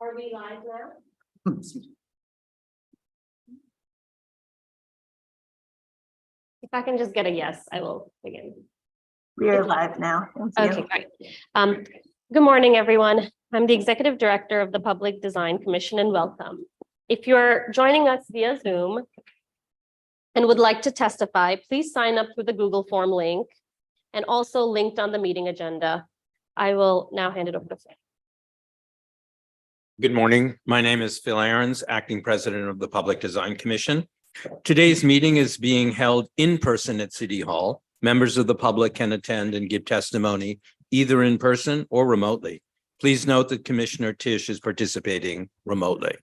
Are we live now? If I can just get a yes, I will begin. We are live now. Thank you. Okay, great. Good morning, everyone. I'm the Executive Director of the Public Design Commission, and welcome. If you're joining us via Zoom and would like to testify, please sign up through the Google form link and also linked on the meeting agenda. I will now hand it over to Phil. Good morning. My name is Phil Ahrens, Acting President of the Public Design Commission. Today's meeting is being held in person at City Hall. Members of the public can attend and give testimony either in person or remotely. Please note that Commissioner Tisch is participating remotely.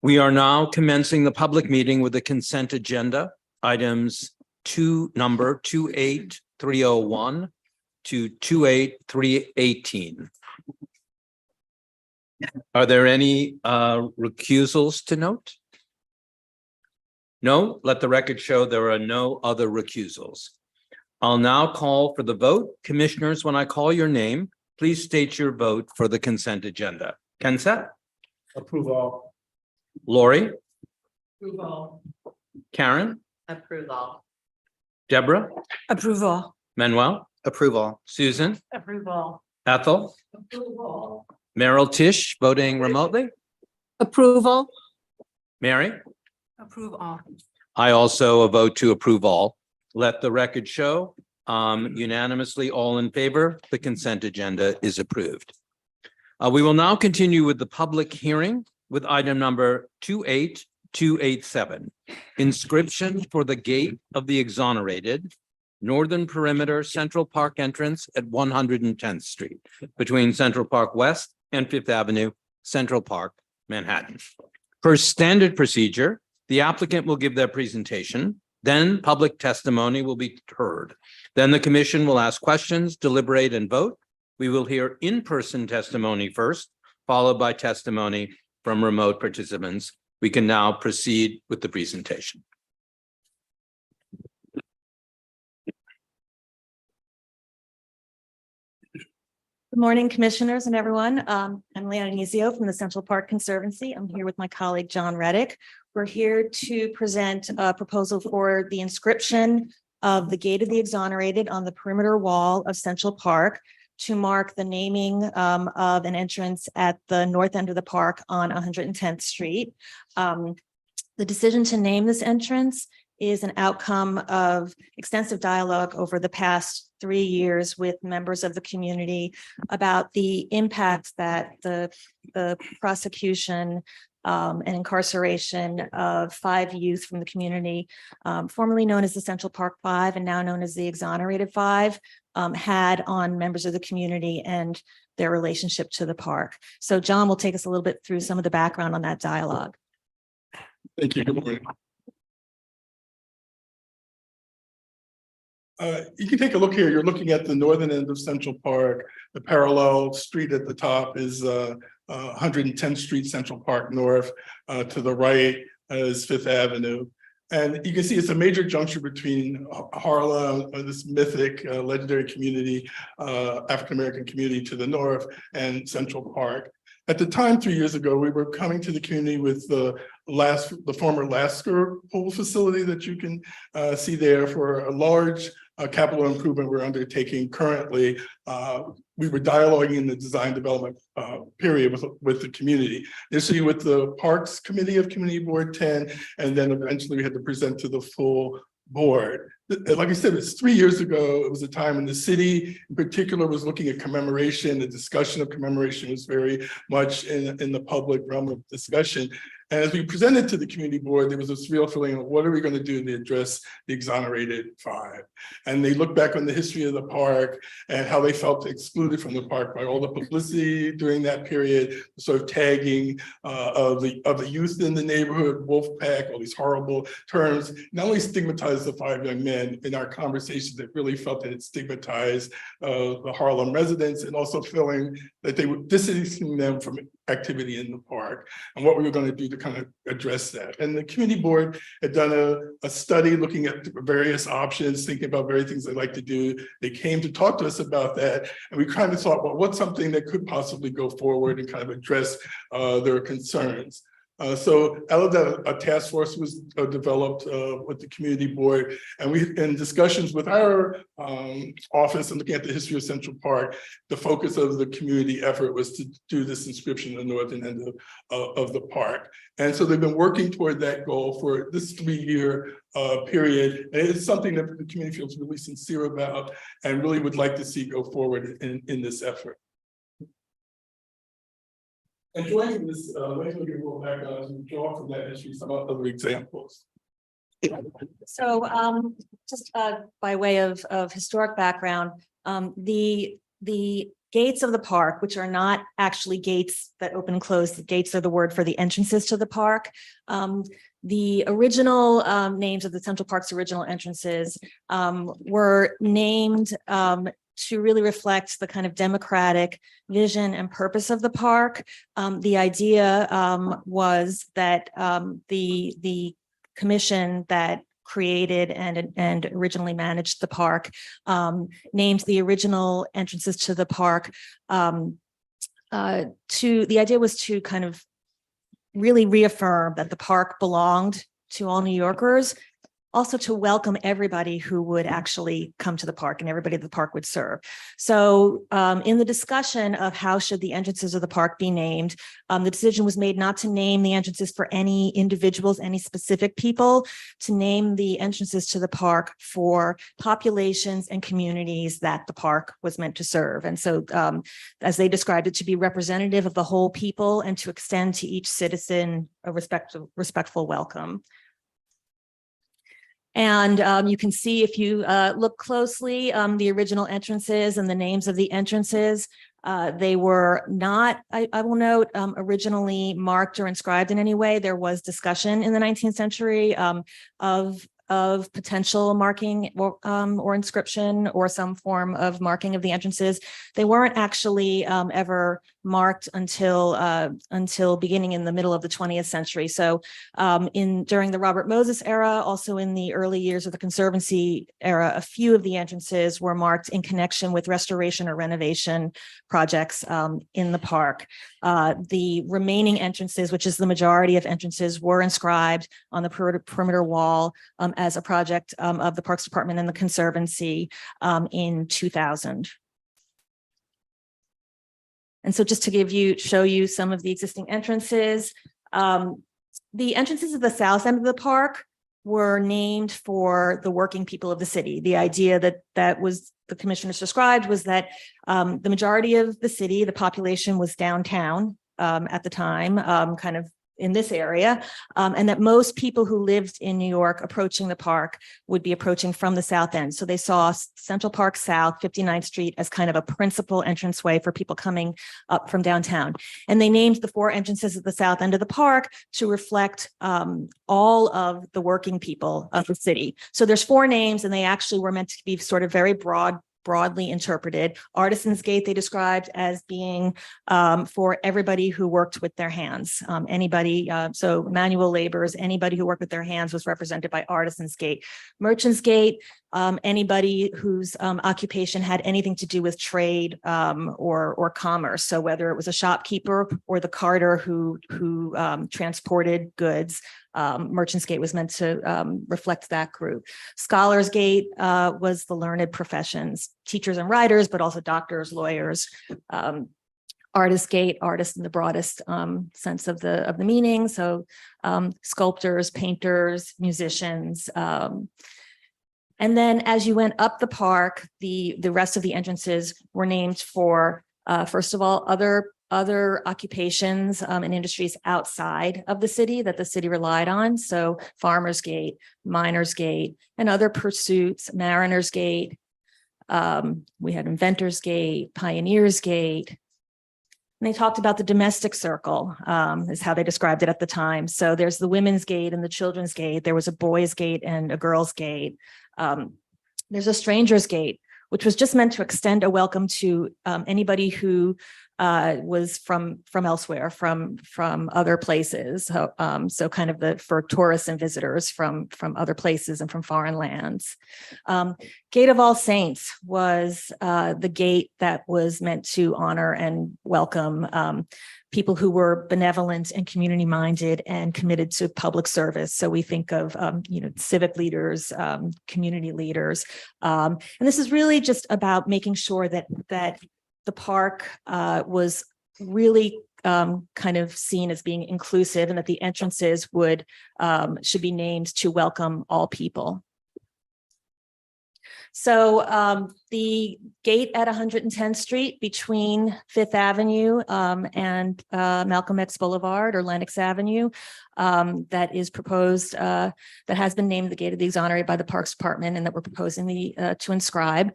We are now commencing the public meeting with the consent agenda, items number 28301 to 28318. Are there any recusals to note? No, let the record show there are no other recusals. I'll now call for the vote. Commissioners, when I call your name, please state your vote for the consent agenda. Kenseth? Approve all. Lori? Approve all. Karen? Approve all. Deborah? Approve all. Manuel? Approve all. Susan? Approve all. Ethel? Approve all. Meryl Tisch voting remotely? Approval. Mary? Approve all. I also vote to approve all. Let the record show unanimously all in favor. The consent agenda is approved. We will now continue with the public hearing with item number 28287. Inscription for the gate of the exonerated northern perimeter Central Park entrance at 110th Street between Central Park West and Fifth Avenue, Central Park, Manhattan. Per standard procedure, the applicant will give their presentation, then public testimony will be heard. Then the commission will ask questions, deliberate, and vote. We will hear in-person testimony first, followed by testimony from remote participants. We can now proceed with the presentation. Good morning, commissioners and everyone. I'm Leona Nizio from the Central Park Conservancy. I'm here with my colleague, John Reddick. We're here to present a proposal for the inscription of the Gate of the Exonerated on the perimeter wall of Central Park to mark the naming of an entrance at the north end of the park on 110th Street. The decision to name this entrance is an outcome of extensive dialogue over the past 3 years with members of the community about the impact that the prosecution and incarceration of 5 youth from the community, formerly known as the Central Park Five and now known as the Exonerated Five, had on members of the community and their relationship to the park. So John will take us a little bit through some of the background on that dialogue. Thank you. Good morning. You can take a look here. You're looking at the northern end of Central Park. The parallel street at the top is 110th Street, Central Park North. To the right is Fifth Avenue. And you can see it's a major junction between Harlem, this mythic, legendary community, African-American community to the north, and Central Park. At the time, 3 years ago, we were coming to the community with the former Lasker pool facility that you can see there for a large capital improvement we're undertaking currently. We were dialoguing in the design development period with the community. Initially with the Parks Committee of Community Board 10, and then eventually we had to present to the full board. Like I said, it's 3 years ago. It was a time when the city in particular was looking at commemoration. The discussion of commemoration was very much in the public realm of discussion. And as we presented to the community board, there was this real feeling of what are we going to do to address the Exonerated Five? And they looked back on the history of the park and how they felt excluded from the park by all the publicity during that period, sort of tagging of the youth in the neighborhood, wolf pack, all these horrible terms, not only stigmatized the 5 young men in our conversations that really felt that it stigmatized the Harlem residents, and also feeling that they were distancing them from activity in the park and what we were going to do to kind of address that. And the community board had done a study looking at various options, thinking about various things they'd like to do. They came to talk to us about that. And we kind of thought, well, what's something that could possibly go forward and kind of address their concerns. So out of that, a task force was developed with the community board, and we, in discussions with our office and looking at the history of Central Park, the focus of the community effort was to do this inscription in the northern end of the park. And so they've been working toward that goal for this 3-year period. And it's something that the community feels really sincere about and really would like to see go forward in this effort. And joining this, let's look at a little background as we draw from that history some other examples. So just by way of historic background, the gates of the park, which are not actually gates that open and close, the gates are the word for the entrances to the park. The original names of the Central Park's original entrances were named to really reflect the kind of democratic vision and purpose of the park. The idea was that the commission that created and originally managed the park named the original entrances to the park the idea was to kind of really reaffirm that the park belonged to all New Yorkers, also to welcome everybody who would actually come to the park and everybody the park would serve. So in the discussion of how should the entrances of the park be named, the decision was made not to name the entrances for any individuals, any specific people, to name the entrances to the park for populations and communities that the park was meant to serve. And so as they described it, to be representative of the whole people and to extend to each citizen a respectful welcome. And you can see, if you look closely, the original entrances and the names of the entrances. They were not, I will note, originally marked or inscribed in any way. There was discussion in the 19th century of potential marking or inscription or some form of marking of the entrances. They weren't actually ever marked until beginning in the middle of the 20th century. So during the Robert Moses era, also in the early years of the Conservancy era, a few of the entrances were marked in connection with restoration or renovation projects in the park. The remaining entrances, which is the majority of entrances, were inscribed on the perimeter wall as a project of the Parks Department and the Conservancy in 2000. And so just to show you some of the existing entrances, the entrances of the south end of the park were named for the working people of the city. The idea that was the commissioners described was that the majority of the city, the population, was downtown at the time, kind of in this area, and that most people who lived in New York approaching the park would be approaching from the south end. So they saw Central Park South, 59th Street, as kind of a principal entranceway for people coming up from downtown. And they named the 4 entrances at the south end of the park to reflect all of the working people of the city. So there's 4 names, and they actually were meant to be sort of very broadly interpreted. Artisans Gate they described as being for everybody who worked with their hands. Anybody, so manual laborers, anybody who worked with their hands was represented by Artisans Gate. Merchants Gate, anybody whose occupation had anything to do with trade or commerce. So whether it was a shopkeeper or the carter who transported goods, Merchants Gate was meant to reflect that group. Scholars Gate was the learned professions, teachers and writers, but also doctors, lawyers. Artist Gate, artists in the broadest sense of the meaning. So sculptors, painters, musicians. And then as you went up the park, the rest of the entrances were named for, first of all, other occupations and industries outside of the city that the city relied on. So Farmers Gate, Miners Gate, and other pursuits, Mariners Gate. We had Inventors Gate, Pioneers Gate. And they talked about the domestic circle, is how they described it at the time. So there's the Women's Gate and the Children's Gate. There was a Boys Gate and a Girls Gate. There's a Strangers Gate, which was just meant to extend a welcome to anybody who was from elsewhere, from other places. So kind of for tourists and visitors from other places and from foreign lands. Gate of All Saints was the gate that was meant to honor and welcome people who were benevolent and community minded and committed to public service. So we think of, civic leaders, community leaders. And this is really just about making sure that the park was really kind of seen as being inclusive, and that the entrances should be named to welcome all people. So the gate at 110th Street between Fifth Avenue and Malcolm X Boulevard or Lenox Avenue, that is proposed, that has been named the Gate of the Exonerated by the Parks Department, and that we're proposing to inscribe,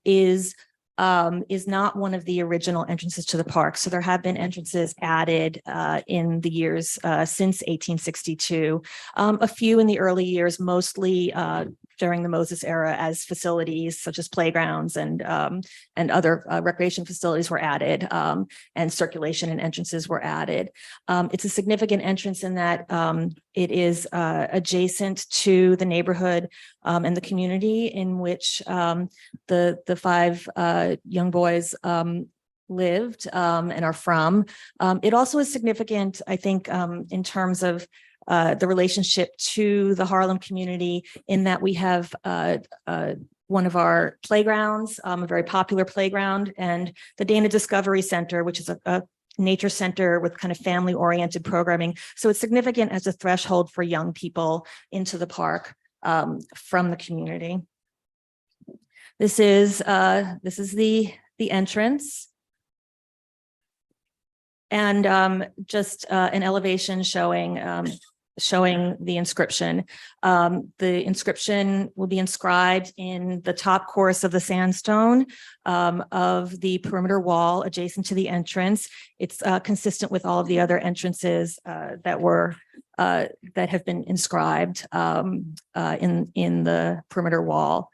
is not one of the original entrances to the park. So there have been entrances added in the years since 1862, a few in the early years, mostly during the Moses era, as facilities such as playgrounds and other recreation facilities were added, and circulation and entrances were added. It's a significant entrance in that it is adjacent to the neighborhood and the community in which the five young boys lived and are from. It also is significant, I think, in terms of the relationship to the Harlem community, in that we have one of our playgrounds, a very popular playground, and the Dana Discovery Center, which is a nature center with kind of family-oriented programming. So it's significant as a threshold for young people into the park from the community. This is the entrance. And just an elevation showing the inscription. The inscription will be inscribed in the top course of the sandstone of the perimeter wall adjacent to the entrance. It's consistent with all of the other entrances that have been inscribed in the perimeter wall.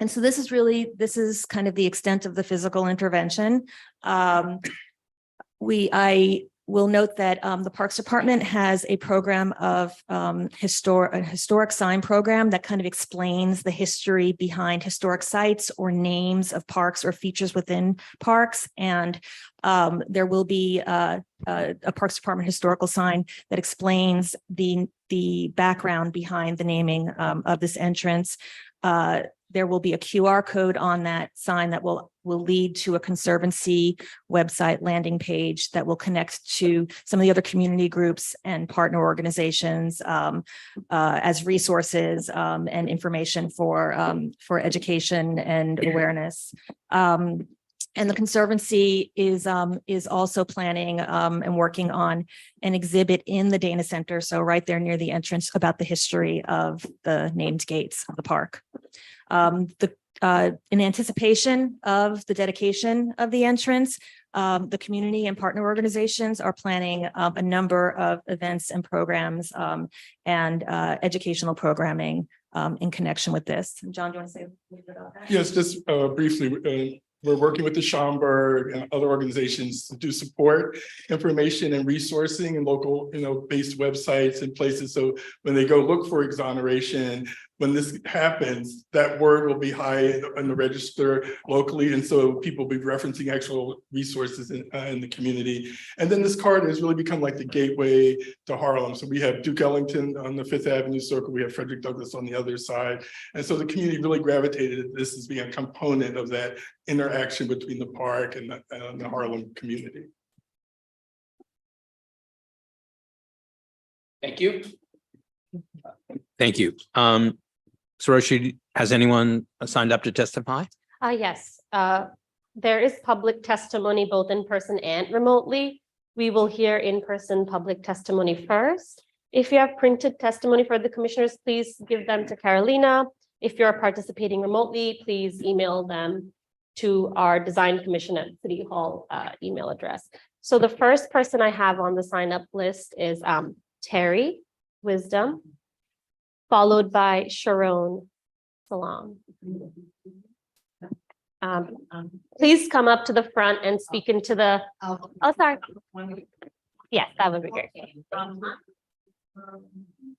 And so this is kind of the extent of the physical intervention. I will note that the Parks Department has a program of a historic sign program that kind of explains the history behind historic sites or names of parks or features within parks. And there will be a Parks Department historical sign that explains the background behind the naming of this entrance. There will be a QR code on that sign that will lead to a Conservancy website landing page that will connect to some of the other community groups and partner organizations as resources and information for education and awareness. And the Conservancy is also planning and working on an exhibit in the Dana Center, so right there near the entrance, about the history of the named gates of the park. In anticipation of the dedication of the entrance, the community and partner organizations are planning a number of events and programs and educational programming in connection with this. John, do you want to say a little bit about that? Yes, just briefly. We're working with the Schomburg and other organizations to support information and resourcing and local, based websites and places. So when they go look for exoneration, when this happens, that word will be high in the register locally. And so people will be referencing actual resources in the community. And then this card has really become like the gateway to Harlem. So we have Duke Ellington on the Fifth Avenue Circle. We have Frederick Douglass on the other side. And so the community really gravitated to this as being a component of that interaction between the park and the Harlem community. Thank you. Thank you. Saroshi, has anyone signed up to testify? Yes, there is public testimony both in person and remotely. We will hear in-person public testimony first. If you have printed testimony for the commissioners, please give them to Carolina. If you're participating remotely, please email them to our Design Commission at City Hall email address. So the first person I have on the sign up list is Terry Wisdom, followed by Sharon Salam. Please come up to the front and speak into the, oh, sorry. Yes, that would be great.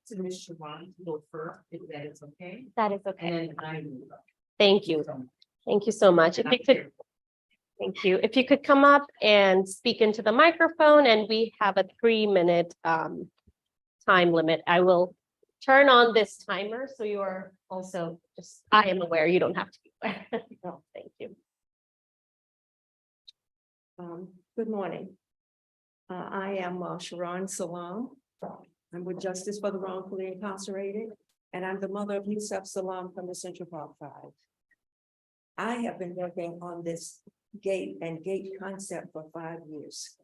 To Ms. Sharon to go first, if that is okay. That is okay. And I. Thank you. Thank you so much. If you could, thank you. If you could come up and speak into the microphone, and we have a 3-minute time limit. I will turn on this timer, so you are also just, I am aware, you don't have to be aware. No, thank you. Good morning. I am Sharon Salam. I'm with Justice for the Wrongfully Incarcerated, and I'm the mother of Yusuf Salam from the Central Park Five. I have been working on this gate and gate concept for 5 years.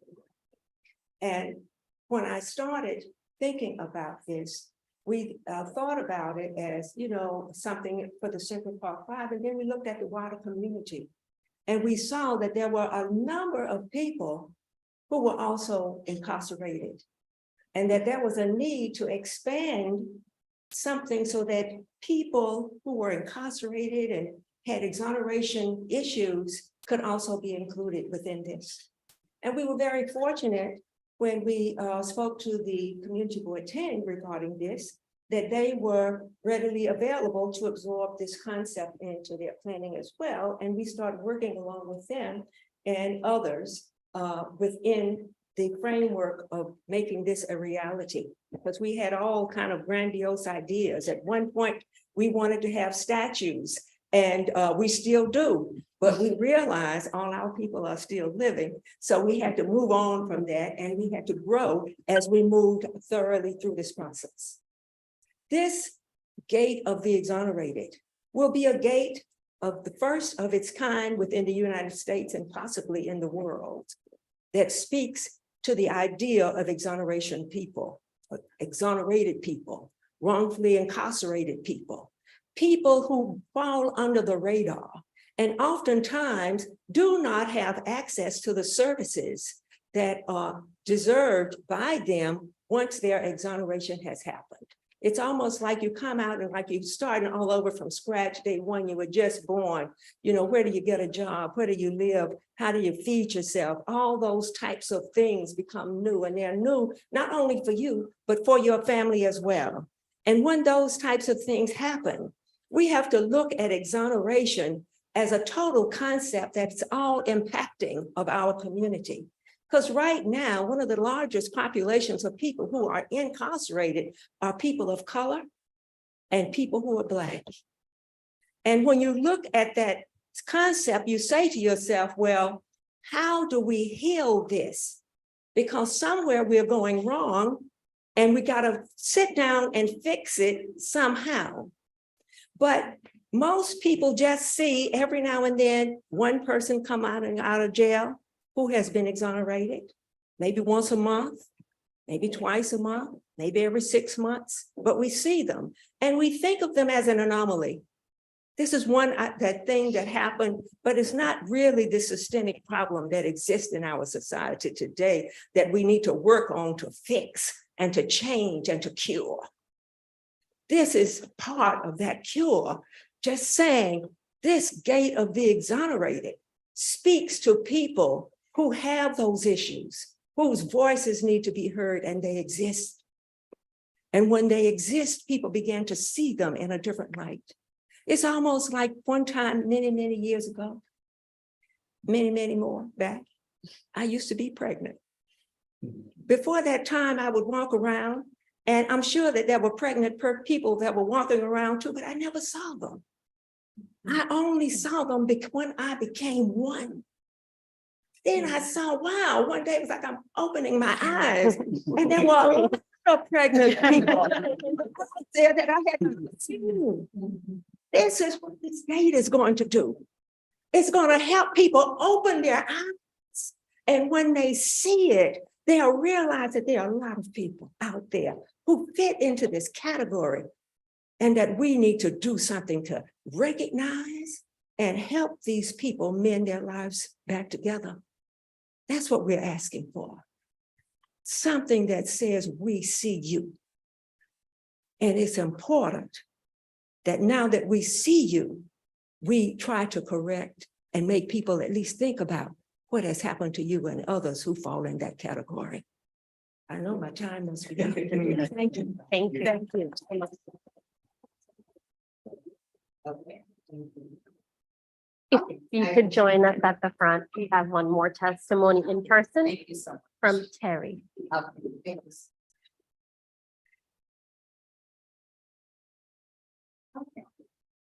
And when I started thinking about this, we thought about it as, you know, something for the Central Park Five, and then we looked at the wider community. And we saw that there were a number of people who were also incarcerated, and that there was a need to expand something so that people who were incarcerated and had exoneration issues could also be included within this. And we were very fortunate when we spoke to the Community Board 10 regarding this, that they were readily available to absorb this concept into their planning as well. And we started working along with them and others within the framework of making this a reality, because we had all kind of grandiose ideas. At one point, we wanted to have statues, and we still do, but we realized all our people are still living. So we had to move on from that, and we had to grow as we moved thoroughly through this process. This gate of the exonerated will be a gate of the first of its kind within the United States and possibly in the world, that speaks to the idea of exoneration people, exonerated people, wrongfully incarcerated people, people who fall under the radar and oftentimes do not have access to the services that are deserved by them once their exoneration has happened. It's almost like you come out and like you're starting all over from scratch day one, you were just born. You know, where do you get a job? Where do you live? How do you feed yourself? All those types of things become new, and they're new not only for you, but for your family as well. And when those types of things happen, we have to look at exoneration as a total concept that's all impacting of our community. Because right now, one of the largest populations of people who are incarcerated are people of color and people who are Black. And when you look at that concept, you say to yourself, well, how do we heal this? Because somewhere we're going wrong, and we got to sit down and fix it somehow. But most people just see every now and then one person come out of jail who has been exonerated, maybe once a month, maybe twice a month, maybe every 6 months, but we see them and we think of them as an anomaly. This is that thing that happened, but it's not really the systemic problem that exists in our society today that we need to work on to fix and to change and to cure. This is part of that cure, just saying this gate of the exonerated speaks to people who have those issues, whose voices need to be heard, and they exist. And when they exist, people begin to see them in a different light. It's almost like one time, many, many years ago, many, many more back, I used to be pregnant. Before that time, I would walk around, and I'm sure that there were pregnant people that were walking around too, but I never saw them. I only saw them when I became one. Then I saw, wow, one day it was like I'm opening my eyes, and there were a lot of pregnant people there that I had to see. This is what this gate is going to do. It's going to help people open their eyes. And when they see it, they'll realize that there are a lot of people out there who fit into this category, and that we need to do something to recognize and help these people mend their lives back together. That's what we're asking for. Something that says we see you. And it's important that now that we see you, we try to correct and make people at least think about what has happened to you and others who fall in that category. I know my time must be done. Thank you. Thank you. Thank you. If you could join us at the front, we have one more testimony in person Thank you so much. from Terry. Thanks.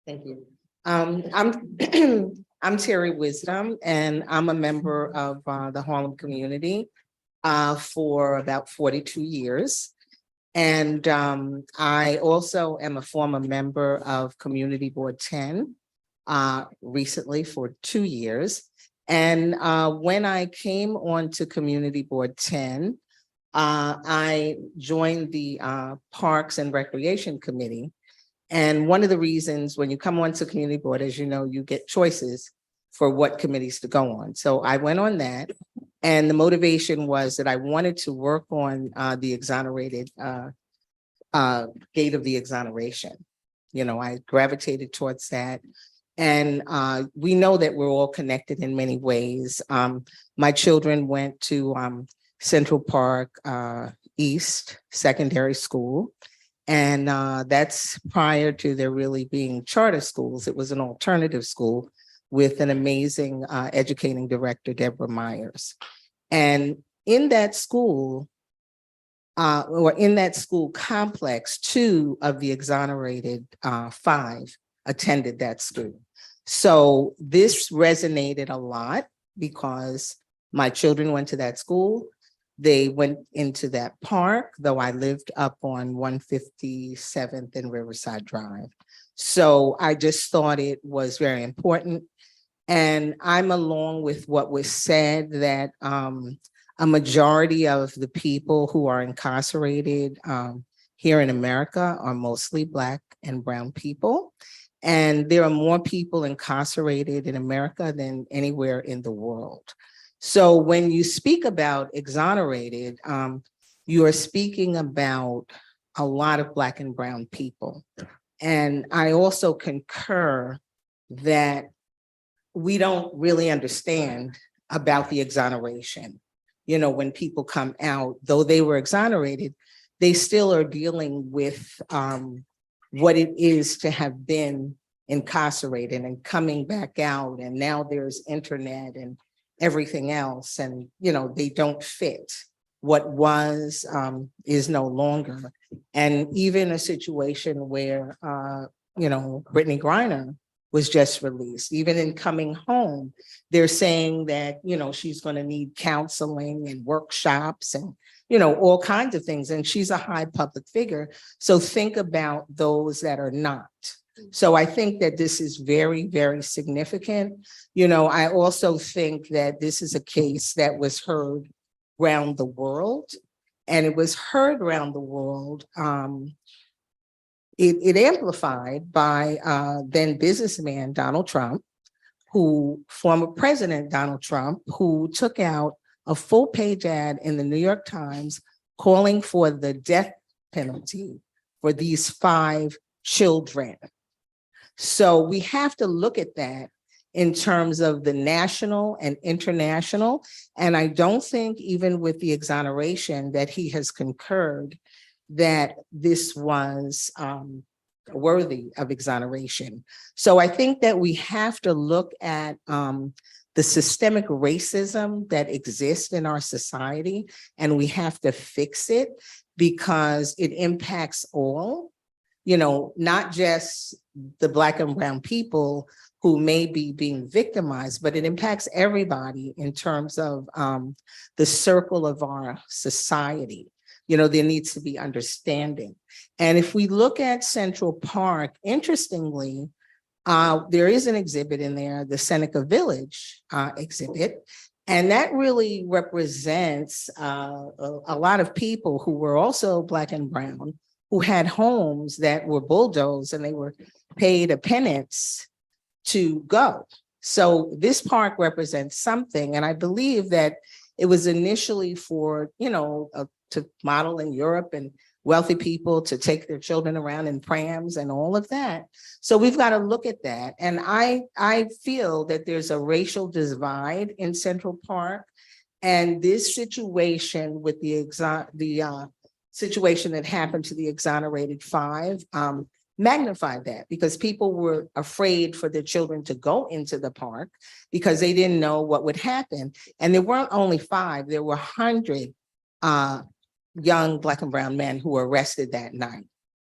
Thank you. I'm I'm Terry Wisdom, and I'm a member of the Harlem community for about 42 years. And I also am a former member of Community Board 10 recently for 2 years. And when I came on to Community Board 10, I joined the Parks and Recreation Committee. And one of the reasons when you come on to community board, as you know, you get choices for what committees to go on. So I went on that. And the motivation was that I wanted to work on the exonerated gate of the exoneration. You know, I gravitated towards that. And we know that we're all connected in many ways. My children went to Central Park East Secondary School. And that's prior to there really being charter schools. It was an alternative school with an amazing educating director, Deborah Myers. And in that school, or in that school complex, 2 of the exonerated 5 attended that school. So this resonated a lot because my children went to that school. They went into that park, though I lived up on 157th and Riverside Drive. So I just thought it was very important. And I'm along with what was said that a majority of the people who are incarcerated here in America are mostly Black and brown people. And there are more people incarcerated in America than anywhere in the world. So when you speak about exonerated, you are speaking about a lot of Black and brown people. And I also concur that we don't really understand about the exoneration. You know, when people come out, though they were exonerated, they still are dealing with what it is to have been incarcerated and coming back out. And now there's internet and everything else, and you know, they don't fit. What was is no longer. And even a situation where you know, Brittany Griner was just released. Even in coming home, they're saying that, you know, she's going to need counseling and workshops and, you know, all kinds of things. And she's a high public figure. So think about those that are not. So I think that this is very, very significant. You know, I also think that this is a case that was heard around the world, and it was heard around the world. It amplified by then businessman Donald Trump, former President Donald Trump, who took out a full-page ad in the New York Times calling for the death penalty for these 5 children. So we have to look at that in terms of the national and international. And I don't think even with the exoneration that he has concurred that this was worthy of exoneration. So I think that we have to look at the systemic racism that exists in our society, and we have to fix it because it impacts all, you know, not just the Black and brown people who may be being victimized, but it impacts everybody in terms of the circle of our society. You know, there needs to be understanding. And if we look at Central Park, interestingly, there is an exhibit in there, the Seneca Village exhibit, and that really represents a lot of people who were also Black and brown, who had homes that were bulldozed and they were paid a penance to go. So this park represents something. And I believe that it was initially for, you know, to model in Europe and wealthy people to take their children around in prams and all of that. So we've got to look at that. And I feel that there's a racial divide in Central Park. And this situation with the situation that happened to the exonerated five magnified that, because people were afraid for their children to go into the park because they didn't know what would happen. And there weren't only five, there were 100 young Black and brown men who were arrested that night.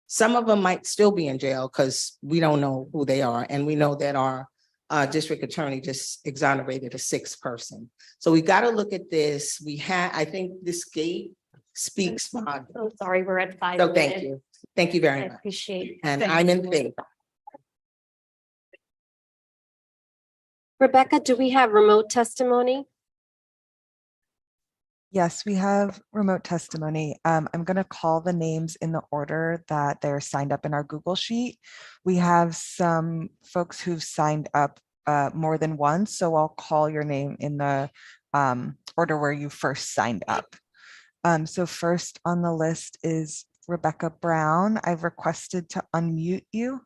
Some of them might still be in jail because we don't know who they are. And we know that our district attorney just exonerated a sixth person. So we got to look at this. I think this gate speaks. So sorry, we're at 5 So minutes. thank you. Thank you I very much. appreciate. And I'm in favor. Rebecca, do we have remote testimony? Yes, we have remote testimony. I'm going to call the names in the order that they're signed up in our Google Sheet. We have some folks who've signed up more than once, so I'll call your name in the order where you first signed up. So first on the list is Rebecca Brown. I've requested to unmute you.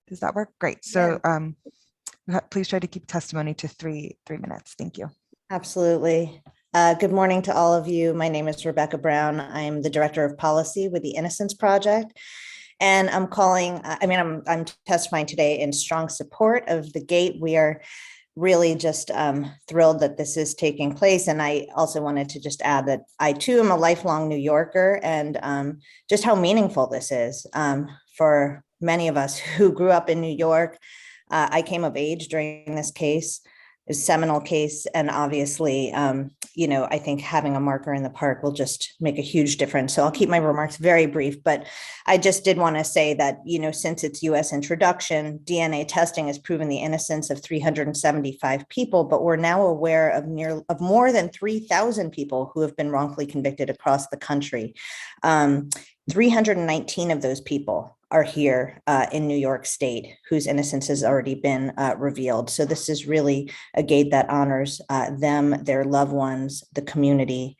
Does that work? Great. So please try to keep testimony to three minutes. Thank you. Absolutely. Good morning to all of you. My name is Rebecca Brown. I'm the Director of Policy with the Innocence Project. And I'm I'm testifying today in strong support of the gate. We are really just thrilled that this is taking place. And I also wanted to just add that I too am a lifelong New Yorker, and just how meaningful this is for many of us who grew up in New York. I came of age during this case. Is seminal case. And obviously, I think having a marker in the park will just make a huge difference. So I'll keep my remarks very brief, but I just did want to say that, since its US introduction, DNA testing has proven the innocence of 375 people, but we're now aware of more than 3,000 people who have been wrongfully convicted across the country. 319 of those people are here in New York State, whose innocence has already been revealed. So this is really a gate that honors them, their loved ones, the community.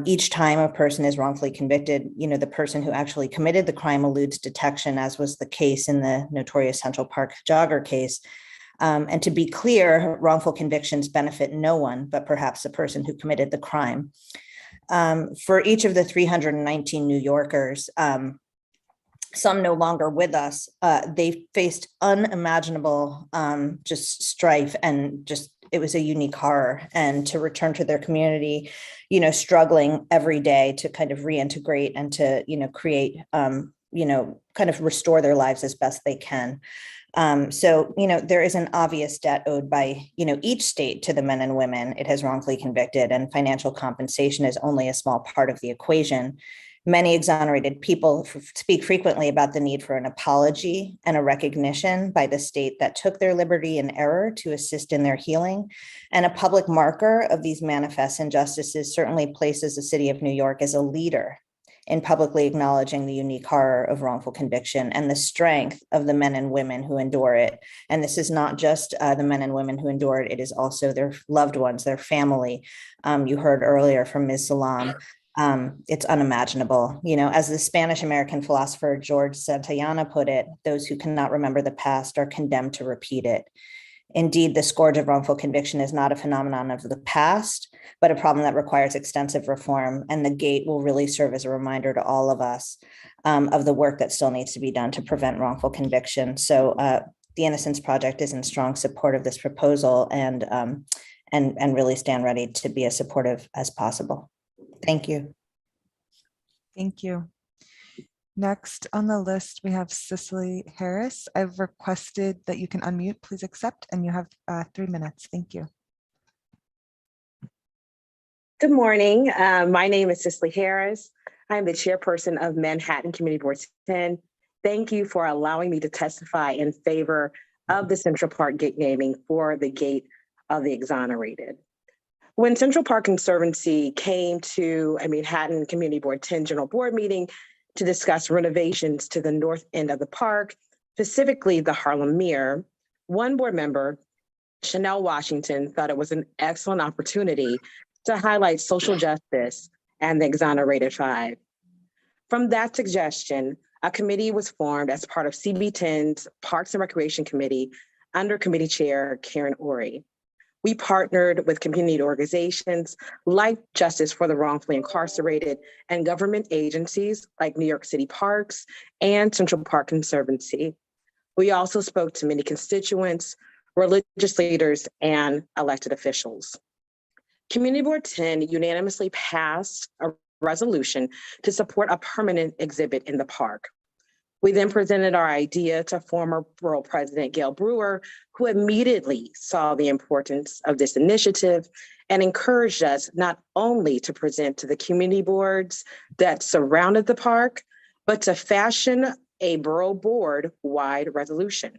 Each time a person is wrongfully convicted, the person who actually committed the crime eludes detection, as was the case in the notorious Central Park jogger case. And to be clear, wrongful convictions benefit no one, but perhaps the person who committed the crime. For each of the 319 New Yorkers, some no longer with us, they faced unimaginable just strife, and just it was a unique horror. And to return to their community, struggling every day to kind of reintegrate and to create kind of restore their lives as best they can. So there is an obvious debt owed by each state to the men and women it has wrongfully convicted, and financial compensation is only a small part of the equation. Many exonerated people speak frequently about the need for an apology and a recognition by the state that took their liberty in error to assist in their healing. And a public marker of these manifest injustices certainly places the city of New York as a leader in publicly acknowledging the unique horror of wrongful conviction and the strength of the men and women who endure it. And this is not just the men and women who endure it, it is also their loved ones, their family. You heard earlier from Ms. Salam. It's unimaginable. As the Spanish American philosopher George Santayana put it, those who cannot remember the past are condemned to repeat it. Indeed, the scourge of wrongful conviction is not a phenomenon of the past, but a problem that requires extensive reform. And the gate will really serve as a reminder to all of us of the work that still needs to be done to prevent wrongful conviction. So the Innocence Project is in strong support of this proposal, and really stand ready to be as supportive as possible. Thank you. Thank you. Next on the list, we have Cicely Harris. I've requested that you can unmute. Please accept, and you have 3 minutes. Thank you. Good morning. My name is Cicely Harris. I'm the chairperson of Manhattan Community Board 10. Thank you for allowing me to testify in favor of the Central Park gate naming for the gate of the exonerated. When Central Park Conservancy came to a Manhattan Community Board 10 General Board meeting to discuss renovations to the north end of the park, specifically the Harlem Mirror, one board member, Chanel Washington, thought it was an excellent opportunity to highlight social justice and the exonerated five. From that suggestion, a committee was formed as part of CB10's Parks and Recreation Committee under Committee Chair Karen Ori. We partnered with community organizations like Justice for the Wrongfully Incarcerated and government agencies like New York City Parks and Central Park Conservancy. We also spoke to many constituents, religious leaders, and elected officials. Community Board 10 unanimously passed a resolution to support a permanent exhibit in the park. We then presented our idea to former Borough President Gail Brewer, who immediately saw the importance of this initiative and encouraged us not only to present to the community boards that surrounded the park, but to fashion a borough board-wide resolution.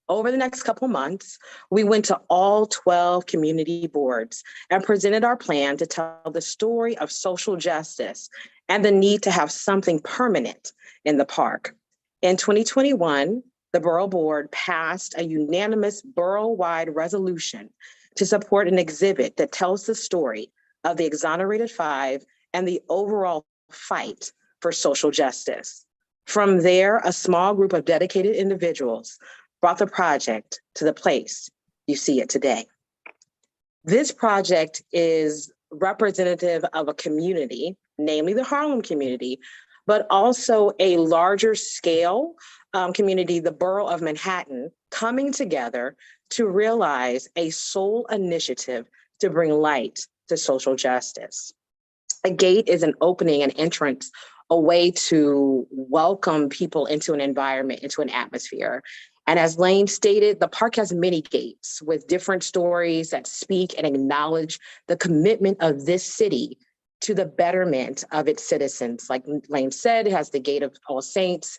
Over the next couple months, we went to all 12 community boards and presented our plan to tell the story of social justice and the need to have something permanent in the park. In 2021, the Borough Board passed a unanimous borough-wide resolution to support an exhibit that tells the story of the Exonerated Five and the overall fight for social justice. From there, a small group of dedicated individuals brought the project to the place you see it today. This project is representative of a community, namely the Harlem community, but also a larger scale community, the borough of Manhattan, coming together to realize a sole initiative to bring light to social justice. A gate is an opening, an entrance, a way to welcome people into an environment, into an atmosphere. And as Lane stated, the park has many gates with different stories that speak and acknowledge the commitment of this city to the betterment of its citizens. Like Lane said, it has the Gate of All Saints,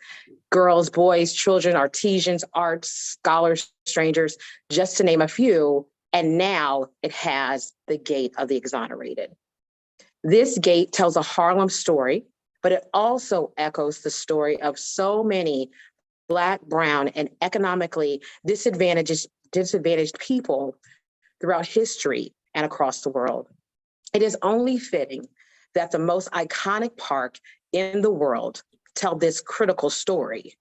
girls, boys, children, artisans, arts, scholars, strangers, just to name a few. And now it has the Gate of the Exonerated. This gate tells a Harlem story, but it also echoes the story of so many Black, brown, and economically disadvantaged people throughout history and across the world. It is only fitting that the most iconic park in the world tell this critical story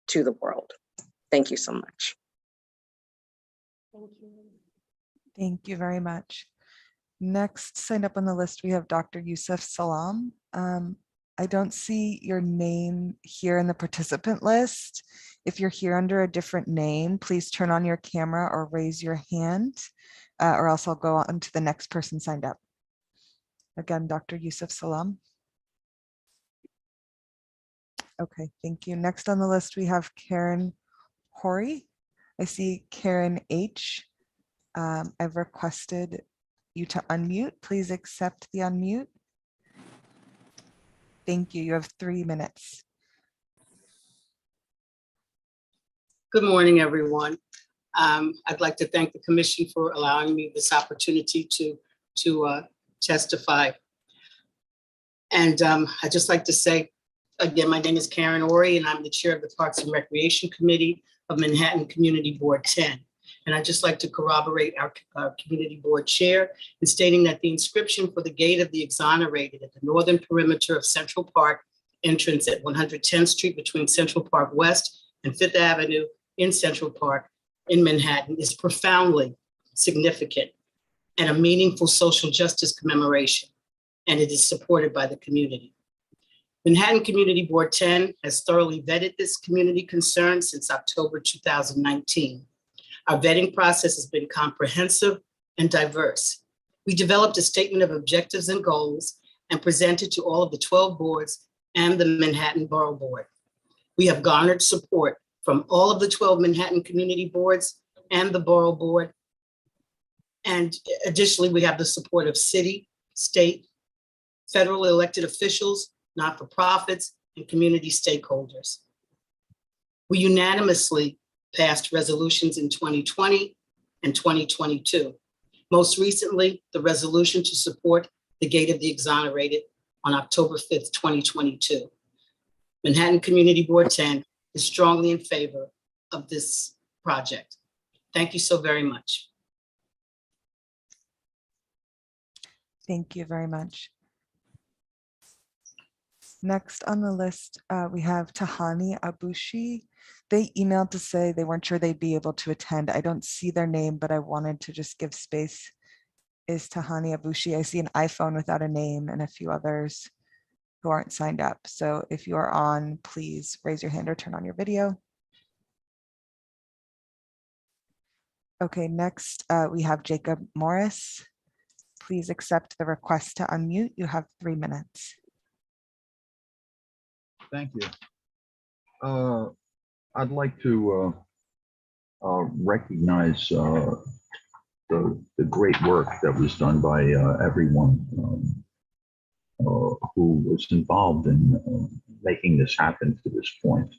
to the world. Thank you so much. Thank you. Thank you very much. Next signed up on the list, we have Dr. Yusuf Salam. I don't see your name here in the participant list. If you're here under a different name, please turn on your camera or raise your hand, or else I'll go on to the next person signed up. Again, Dr. Yusuf Salam. Okay, thank you. Next on the list, we have Karen Hori. I see Karen H. I've requested you to unmute. Please accept the unmute. Thank you. You have 3 minutes. Good morning, everyone. I'd like to thank the commission for allowing me this opportunity to testify. And I'd just like to say, again, my name is Karen Ori, and I'm the chair of the Parks and Recreation Committee of Manhattan Community Board 10. And I'd just like to corroborate our community board chair in stating that the inscription for the Gate of the Exonerated at the northern perimeter of Central Park entrance at 110th Street between Central Park West and Fifth Avenue in Central Park in Manhattan is profoundly significant and a meaningful social justice commemoration, and it is supported by the community. Manhattan Community Board 10 has thoroughly vetted this community concern since October 2019. Our vetting process has been comprehensive and diverse. We developed a statement of objectives and goals and presented to all of the 12 boards and the Manhattan Borough Board. We have garnered support from all of the 12 Manhattan community boards and the Borough Board. And additionally, we have the support of city, state, federal elected officials, not-for-profits, and community stakeholders. We unanimously passed resolutions in 2020 and 2022. Most recently, the resolution to support the Gate of the Exonerated on October 5th, 2022. Manhattan Community Board 10 is strongly in favor of this project. Thank you so very much. Thank you very much. Next on the list, we have Tahani Abushi. They emailed to say they weren't sure they'd be able to attend. I don't see their name, but I wanted to just give space. Is Tahani Abushi? I see an iPhone without a name and a few others who aren't signed up. So if you are on, please raise your hand or turn on your video. Okay, next we have Jacob Morris. Please accept the request to unmute. You have 3 minutes. Thank you. I'd like to recognize the great work that was done by everyone who was involved in making this happen to this point.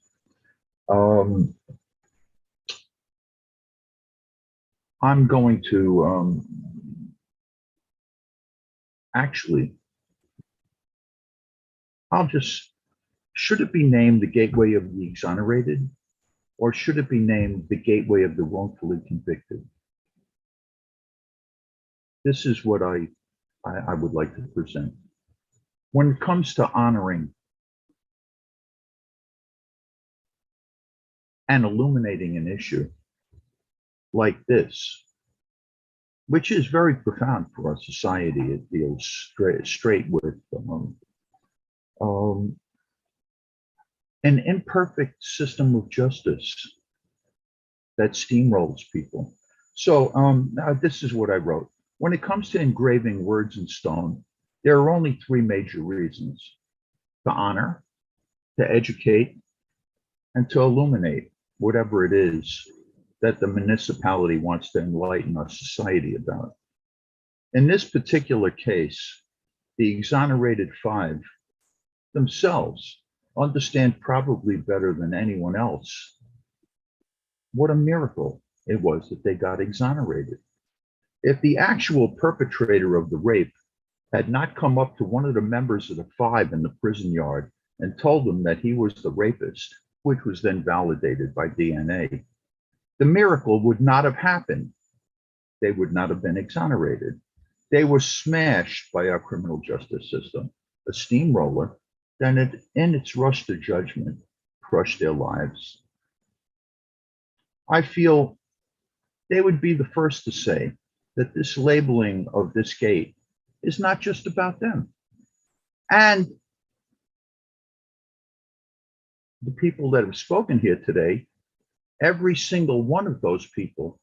I'm going to actually, should it be named the Gateway of the Exonerated, or should it be named the Gateway of the Wrongfully Convicted? This is what I would like to present. When it comes to honoring and illuminating an issue like this, which is very profound for our society, it deals straight with an imperfect system of justice that steamrolls people. So this is what I wrote. When it comes to engraving words in stone, there are only 3 major reasons: to honor, to educate, and to illuminate whatever it is that the municipality wants to enlighten our society about. In this particular case, the exonerated 5 themselves understand probably better than anyone else what a miracle it was that they got exonerated. If the actual perpetrator of the rape had not come up to one of the members of the 5 in the prison yard and told them that he was the rapist, which was then validated by DNA, the miracle would not have happened. They would not have been exonerated. They were smashed by our criminal justice system, a steamroller, then in its rush to judgment, crushed their lives. I feel they would be the first to say that this labeling of this gate is not just about them. And the people that have spoken here today, every single one of those people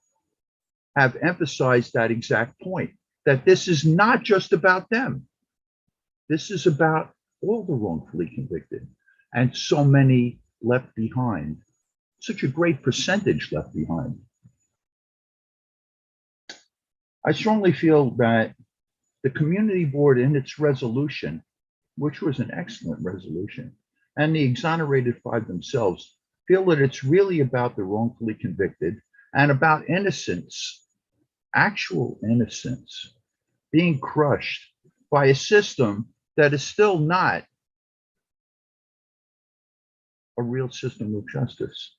have emphasized that exact point, that this is not just about them. This is about all the wrongfully convicted, and so many left behind, such a great percentage left behind. I strongly feel that the community board in its resolution, which was an excellent resolution, and the exonerated 5 themselves feel that it's really about the wrongfully convicted and about innocence, actual innocence, being crushed by a system that is still not a real system of justice.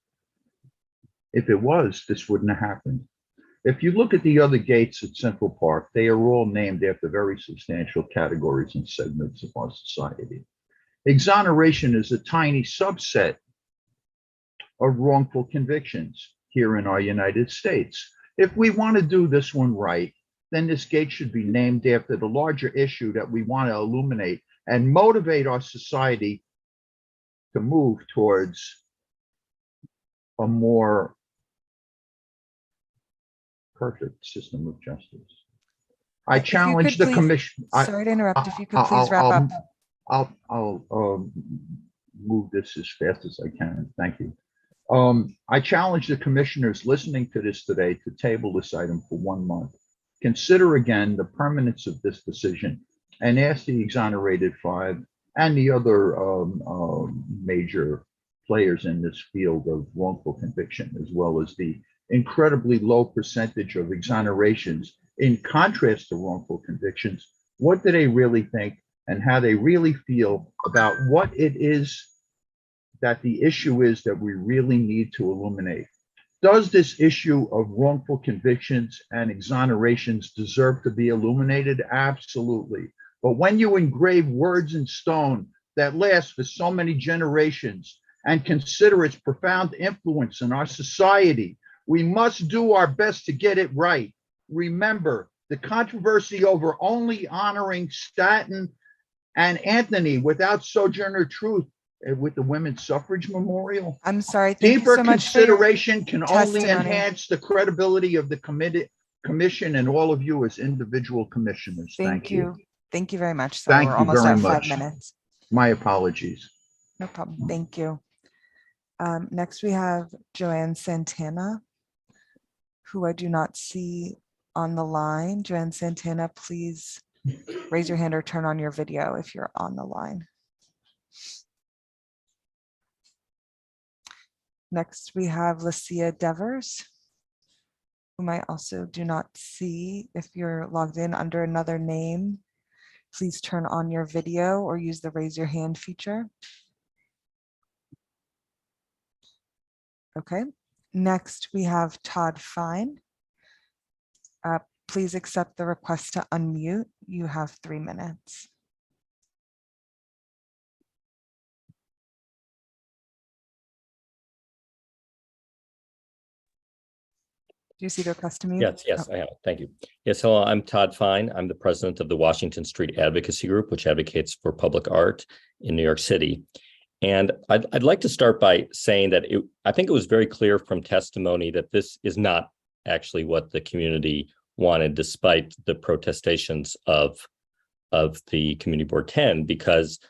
If it was, this wouldn't have happened. If you look at the other gates at Central Park, they are all named after very substantial categories and segments of our society. Exoneration is a tiny subset of wrongful convictions here in our United States. If we want to do this one right, then this gate should be named after the larger issue that we want to illuminate and motivate our society to move towards a more perfect system of justice. I challenge the commission. Sorry to interrupt. If you could please wrap up. I'll move this as fast as I can. Thank you. I challenge the commissioners listening to this today to table this item for 1 month. Consider again the permanence of this decision and ask the exonerated 5 and the other major players in this field of wrongful conviction, as well as the incredibly low percentage of exonerations in contrast to wrongful convictions, what do they really think and how they really feel about what it is that the issue is that we really need to illuminate. Does this issue of wrongful convictions and exonerations deserve to be illuminated? Absolutely. But when you engrave words in stone that lasts for so many generations and consider its profound influence in our society. We must do our best to get it right. Remember, the controversy over only honoring Stanton and Anthony without Sojourner Truth with the Women's Suffrage Memorial. I'm sorry. Thank you Deeper so much for your consideration can only testimony. enhance the credibility of the commission and all of you as individual commissioners. Thank you. Thank you very much. So Thank we're you almost very at 5 much. minutes. My apologies. No problem. Thank you. Next, we have Joanne Santana, who I do not see on the line. Joanne Santana, please raise your hand or turn on your video if you're on the line. Next, we have Lucia Devers, whom I also do not see. If you're logged in under another name, please turn on your video or use the raise your hand feature. Okay, next we have Todd Fine. Please accept the request to unmute. You have 3 minutes. Do you see the request to mute? Yes, I have. Thank you. Yes, hello, I'm Todd Fine. I'm the president of the Washington Street Advocacy Group, which advocates for public art in New York City. And I'd like to start by saying that I think it was very clear from testimony that this is not actually what the community wanted, despite the protestations of the Community Board 10, because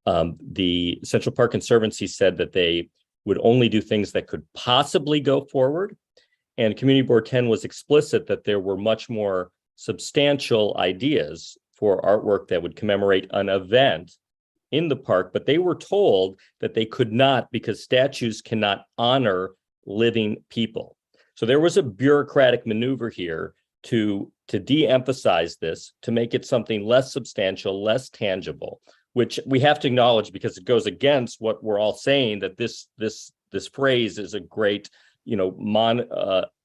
the Central Park Conservancy said that they would only do things that could possibly go forward. And Community Board 10 was explicit that there were much more substantial ideas for artwork that would commemorate an event in the park, but they were told that they could not because statues cannot honor living people. So there was a bureaucratic maneuver here to de-emphasize this, to make it something less substantial, less tangible, which we have to acknowledge because it goes against what we're all saying, that this phrase is a great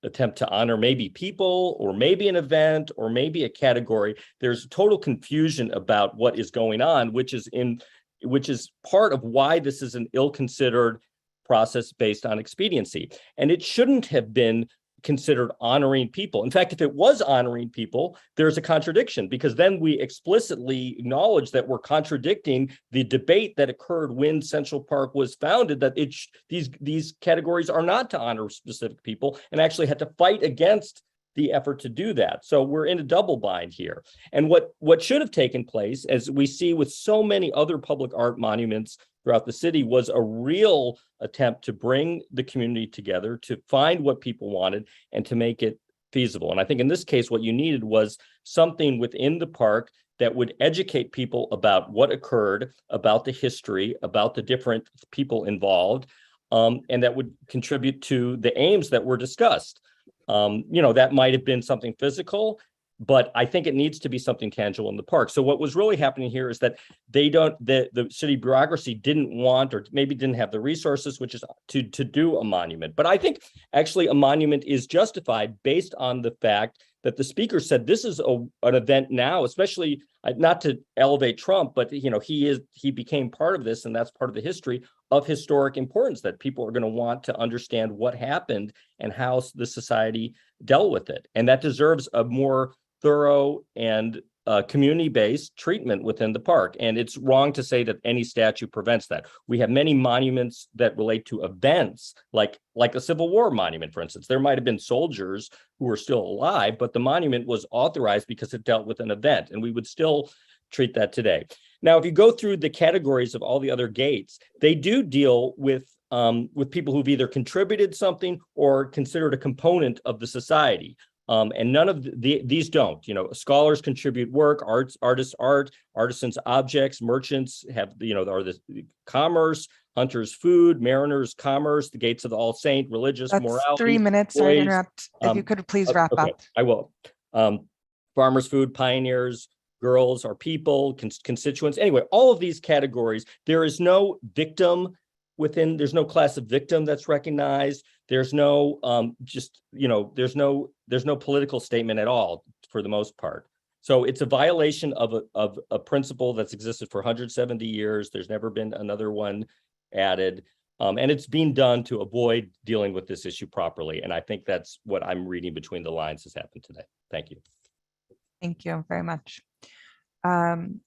attempt to honor maybe people or maybe an event or maybe a category. There's total confusion about what is going on, which is part of why this is an ill-considered process based on expediency. And it shouldn't have been considered honoring people. In fact, if it was honoring people, there's a contradiction, because then we explicitly acknowledge that we're contradicting the debate that occurred when Central Park was founded, that these categories are not to honor specific people, and actually had to fight against the effort to do that. So we're in a double bind here. And what should have taken place, as we see with so many other public art monuments throughout the city, was a real attempt to bring the community together, to find what people wanted and to make it feasible. And I think in this case, what you needed was something within the park that would educate people about what occurred, about the history, about the different people involved, and that would contribute to the aims that were discussed. That might have been something physical, but I think it needs to be something tangible in the park. So what was really happening here is that the city bureaucracy didn't want, or maybe didn't have the resources, which is to do a monument. But I think actually a monument is justified based on the fact that the speaker said this is an event now, especially not to elevate Trump, but he became part of this, and that's part of the history of historic importance, that people are going to want to understand what happened and how the society dealt with it. And that deserves a more thorough and community-based treatment within the park. And it's wrong to say that any statute prevents that. We have many monuments that relate to events, like a Civil War monument, for instance. There might have been soldiers who were still alive, but the monument was authorized because it dealt with an event, and we would still treat that today. Now, if you go through the categories of all the other gates, they do deal with people who've either contributed something or considered a component of the society. And none of these don't. Scholars contribute work, artists art, artisans objects, merchants have are the commerce, hunters food, mariners commerce, the gates of the All Saint, religious That's morality. 3 minutes. Sorry to boys, interrupt. If you could please wrap okay, up. I will. Farmers food, pioneers, girls, our people, constituents. Anyway, all of these categories, there is no victim within, there's no class of victim that's recognized. There's no there's no political statement at all for the most part. So it's a violation of a principle that's existed for 170 years. There's never been another one added. And it's being done to avoid dealing with this issue properly. And I think that's what I'm reading between the lines has happened today. Thank you. Thank you very much.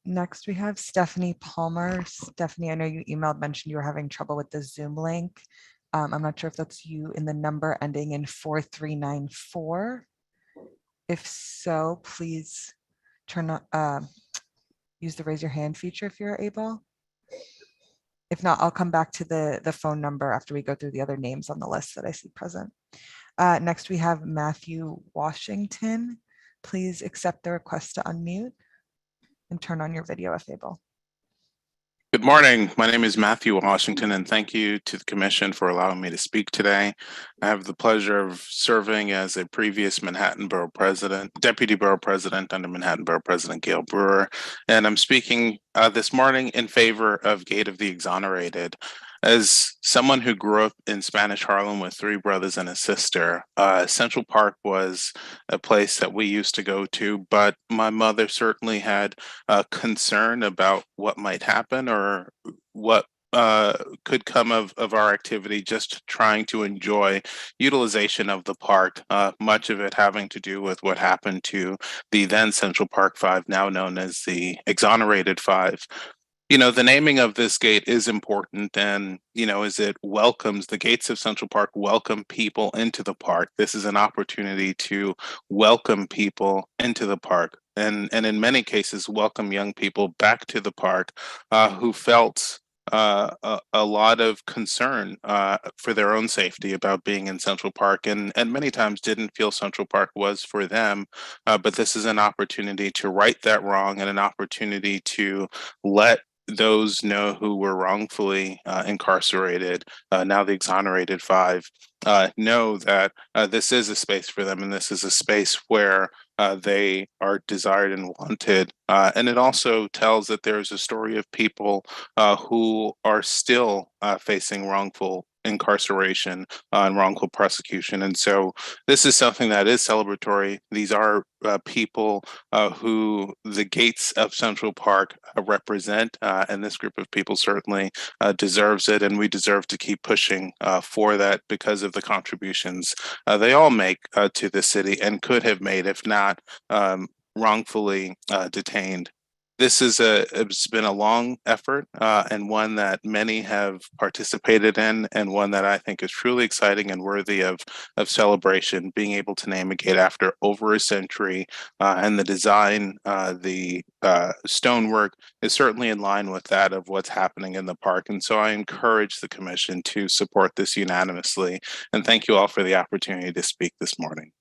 Next, we have Stephanie Palmer. Stephanie, I know you mentioned you were having trouble with the Zoom link. I'm not sure if that's you in the number ending in 4394. If so, please use the raise your hand feature if you're able. If not, I'll come back to the phone number after we go through the other names on the list that I see present. Next, we have Matthew Washington. Please accept the request to unmute and turn on your video if able. Good morning. My name is Matthew Washington, and thank you to the Commission for allowing me to speak today. I have the pleasure of serving as a previous Manhattan Borough President, Deputy Borough President under Manhattan Borough President Gail Brewer, and I'm speaking this morning in favor of Gate of the Exonerated. As someone who grew up in Spanish Harlem with 3 brothers and a sister, Central Park was a place that we used to go to, but my mother certainly had a concern about what might happen or what could come of our activity, just trying to enjoy utilization of the park, much of it having to do with what happened to the then Central Park 5, now known as the Exonerated 5. You know, the naming of this gate is important, and, you know, as it welcomes, the gates of Central Park welcome people into the park. This is an opportunity to welcome people into the park, and in many cases, welcome young people back to the park who felt a lot of concern for their own safety about being in Central Park, and many times didn't feel Central Park was for them. But this is an opportunity to right that wrong and an opportunity to let those know who were wrongfully incarcerated, now the Exonerated 5, know that this is a space for them, and this is a space where they are desired and wanted. And it also tells that there's a story of people who are still facing wrongful incarceration and wrongful prosecution. And so this is something that is celebratory. These are people who the gates of Central Park represent, and this group of people certainly deserves it, and we deserve to keep pushing for that because of the contributions they all make to the city and could have made if not wrongfully detained. This is it's been a long effort and one that many have participated in, and one that I think is truly exciting and worthy of celebration. Being able to name a gate after over a century, and the design, the stonework is certainly in line with that of what's happening in the park. And so I encourage the Commission to support this unanimously. And thank you all for the opportunity to speak this morning.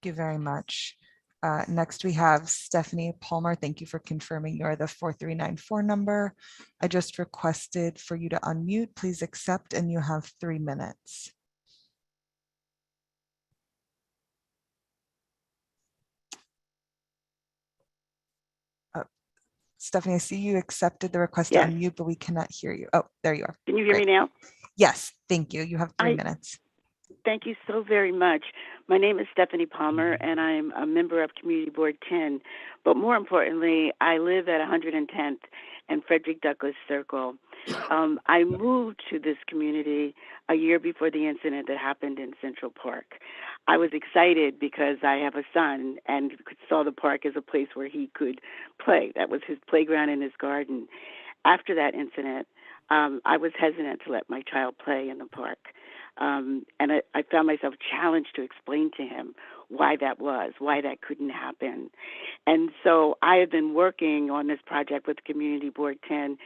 Thank you very much. Next, we have Stephanie Palmer. Thank you for confirming you're the 4394 number. I just requested for you to unmute. Please accept, and you have 3 minutes. Stephanie, I see you accepted the request to unmute, but we cannot hear you. Oh, there you are. Can you hear Great. me now? Yes, thank you. You have 3 minutes. Thank you so very much. My name is Stephanie Palmer, and I'm a member of Community Board 10. But more importantly, I live at 110th and Frederick Douglass Circle. I moved to this community a year before the incident that happened in Central Park. I was excited because I have a son and saw the park as a place where he could play. That was his playground in his garden. After that incident, I was hesitant to let my child play in the park. And I found myself challenged to explain to him why that was, why that couldn't happen. And so I have been working on this project with Community Board 10,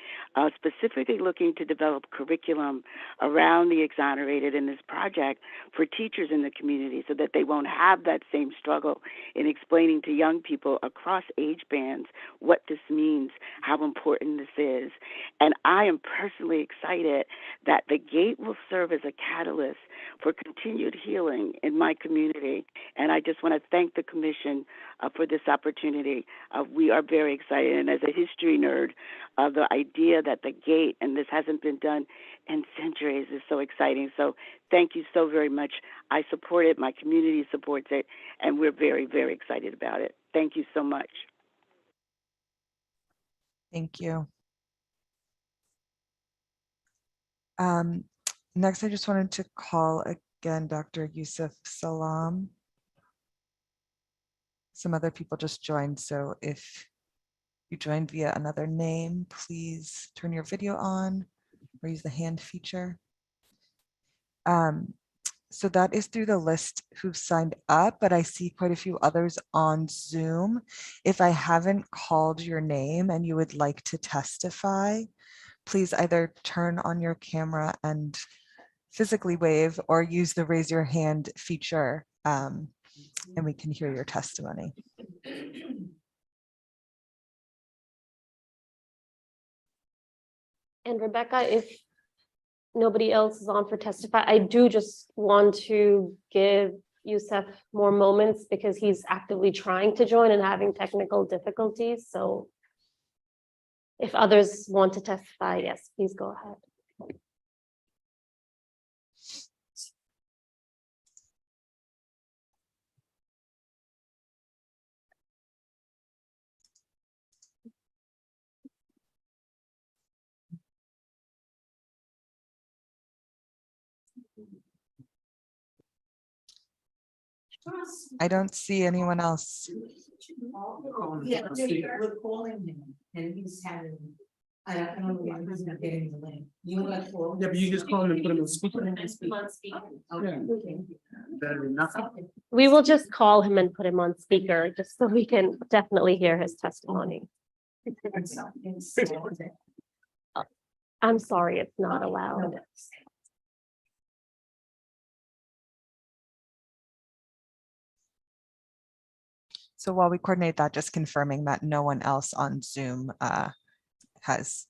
specifically looking to develop curriculum around the exonerated in this project for teachers in the community so that they won't have that same struggle in explaining to young people across age bands what this means, how important this is. And I am personally excited that the gate will serve as a catalyst for continued healing in my community. And I just want to thank the commission for this opportunity. We are very excited, and as a history nerd, the idea that the gate, and this hasn't been done in centuries, is so exciting. So thank you so very much. I support it, my community supports it, and we're very, very excited about it. Thank you so much. Thank you. Next, I just wanted to call again Dr. Yusuf Salam. Some other people just joined, so if you joined via another name, please turn your video on or use the hand feature. So that is through the list who've signed up, but I see quite a few others on Zoom. If I haven't called your name and you would like to testify, please either turn on your camera and physically wave or use the raise your hand feature, and we can hear your testimony. And Rebecca, if nobody else is on for testify, I do just want to give Yusuf more moments because he's actively trying to join and having technical difficulties. So if others want to testify, yes, please go ahead. I don't see anyone else. Yeah, we're calling him and he's having, I don't know why he's not getting the link. You want to call? Yeah, but you just call him and put him on speaker. Okay. Better than nothing. We will just call him and put him on speaker just so we can definitely hear his testimony. I'm sorry, it's not allowed. So while we coordinate that, just confirming that no one else on Zoom has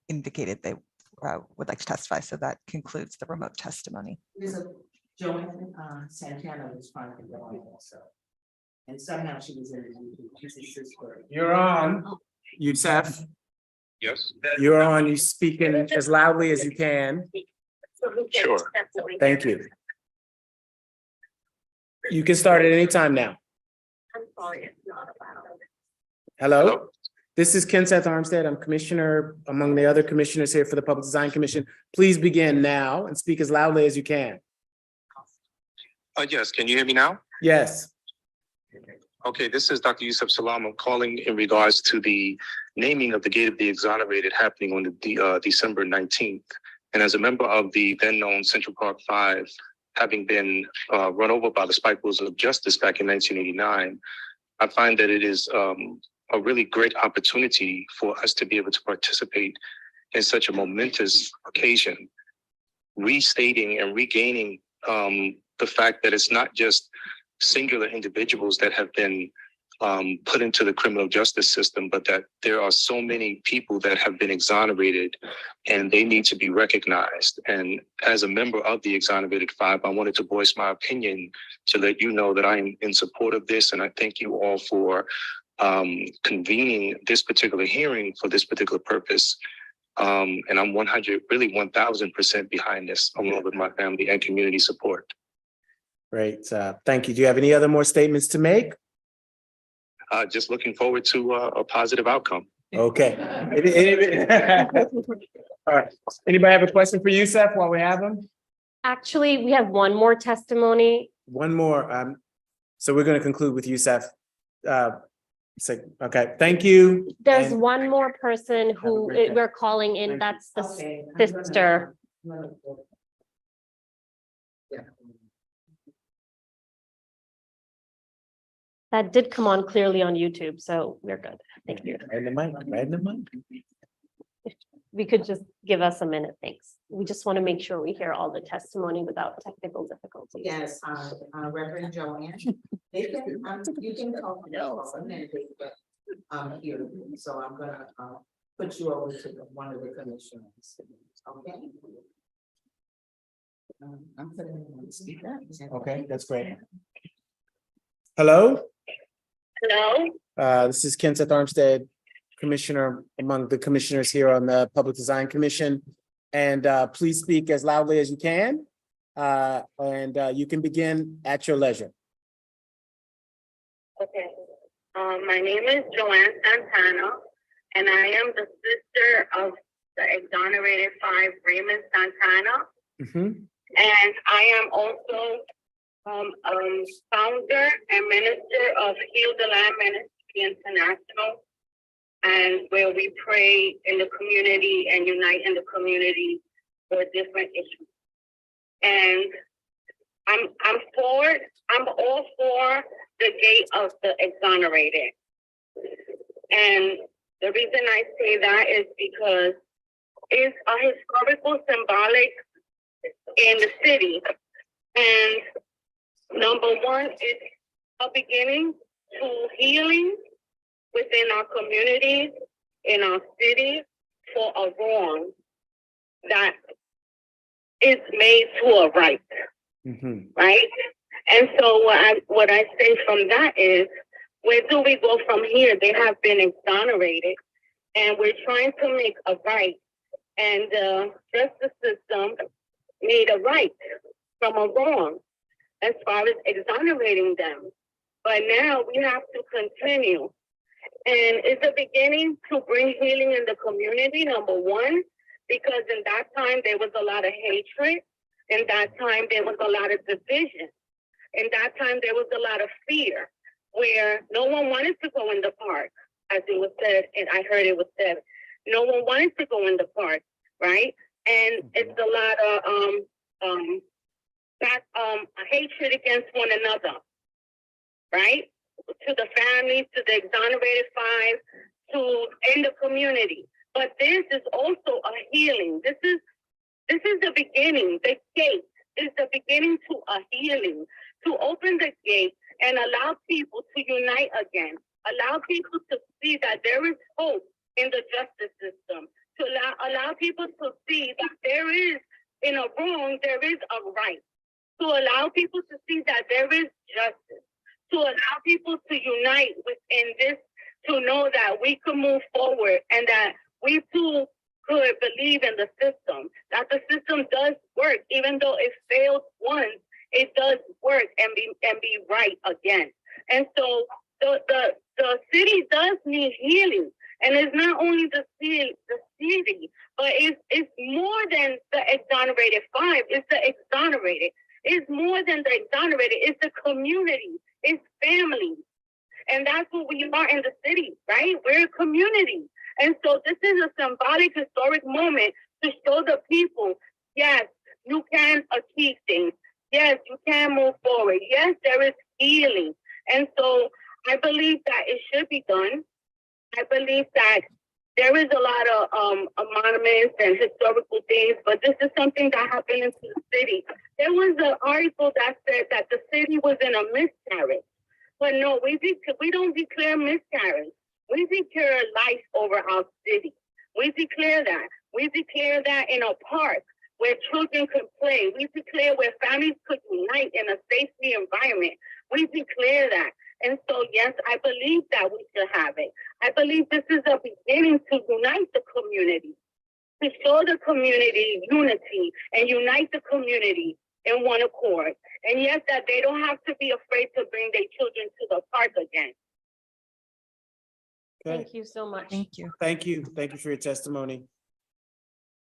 indicated they would like to testify. So that concludes the remote testimony. There's a Joanne Santana who's trying to go on also. And somehow she was in the. You're on, Yusuf. Yes. You're on, you speaking as loudly as you can. Sure. Thank you. You can start at any time now. I'm sorry, it's not allowed. Hello, this is Ken Seth Armstead. I'm commissioner among the other commissioners here for the Public Design Commission. Please begin now and speak as loudly as you can. Yes, can you hear me now? Yes. Okay, this is Dr. Yusuf Salam. I'm calling in regards to the naming of the Gate of the Exonerated happening on the December 19th. And as a member of the then known Central Park 5, having been run over by the spike wheels of justice back in 1989, I find that it is a really great opportunity for us to be able to participate in such a momentous occasion, restating and regaining the fact that it's not just singular individuals that have been put into the criminal justice system, but that there are so many people that have been exonerated and they need to be recognized. And as a member of the Exonerated 5, I wanted to voice my opinion to let you know that I am in support of this. And I thank you all for convening this particular hearing for this particular purpose. And I'm 1000% behind this, along with my family and community support. Great. Thank you. Do you have any other more statements to make? Just looking forward to a positive outcome. Okay. All right. Anybody have a question for Yusuf while we have him? Actually, we have one more testimony. One more. So we're going to conclude with Yusuf. Okay, thank you. There's And- one more person who great day. we're calling in. That's the sister. That did come on clearly on YouTube, so we're good. Thank you. Right in the mic, right in the mic. We could just give us a minute, thanks. We just want to make sure we hear all the testimony without technical difficulties. Yes, Reverend Joanne. They can, you can call and then they can, here, so I'm gonna, put you over to one of the commissioners, okay? I'm putting you on speaker. Okay, that's great. Hello, Hello? this is Kenseth Armstead, Commissioner among the commissioners here on the Public Design Commission. And please speak as loudly as you can. And you can begin at your leisure. Okay. My name is Joanne Santana, and I am the sister of the exonerated 5 Raymond Santana. And I am also founder and minister of Heal the Land Ministry International, and where we pray in the community and unite in the community for different issues. And I'm all for the gate of the exonerated. And the reason I say that is because it's a historical symbolic in the city. And number one, it's a beginning to healing within our communities, in our city, for a wrong that is made to a right. Right? And so what I say from that is, where do we go from here? They have been exonerated, and we're trying to make a right. And the justice system made a right from a wrong as far as exonerating them. But now we have to continue. And it's a beginning to bring healing in the community, number one, because in that time there was a lot of hatred. In that time there was a lot of division. In that time there was a lot of fear, where no one wanted to go in the park, as it was said, and I heard it was said, no one wanted to go in the park, right? And it's a lot of hatred against one another, right? To the families, to the exonerated 5, to in the community. But this is also a healing. This is the beginning. The gate is the beginning to a healing, to open the gate and allow people to unite again, allow people to see that there is hope in the justice system, to allow people to see that there is, in a wrong, there is a right, to allow people to see that there is justice, to allow people to unite within this, to know that we can move forward and that we too could believe in the system, that the system does work, even though it failed once, it does work and be right again. And so the city does need healing. And it's not only the city, but it's more than the exonerated 5, it's the exonerated. It's more than the exonerated, it's the community, it's family. And that's what we are in the city, right? We're a community. And so this is a symbolic, historic moment to show the people, yes, you can achieve things. Yes, you can move forward. Yes, there is healing. And so I believe that it should be done. I believe that there is a lot of monuments and historical things, but this is something that happened in the city. There was an article that said that the city was in a miscarriage. But no, we don't declare miscarriage. We declare life over our city. We declare that. We declare that in a park where children could play. We declare where families could unite in a safety environment. We declare that. And so, yes, I believe that we should have it. I believe this is a beginning to unite the community, to show the community unity and unite the community in one accord. And yes, that they don't have to be afraid to bring their children to the park again. Thank you so much. Thank you. Thank you. Thank you for your testimony.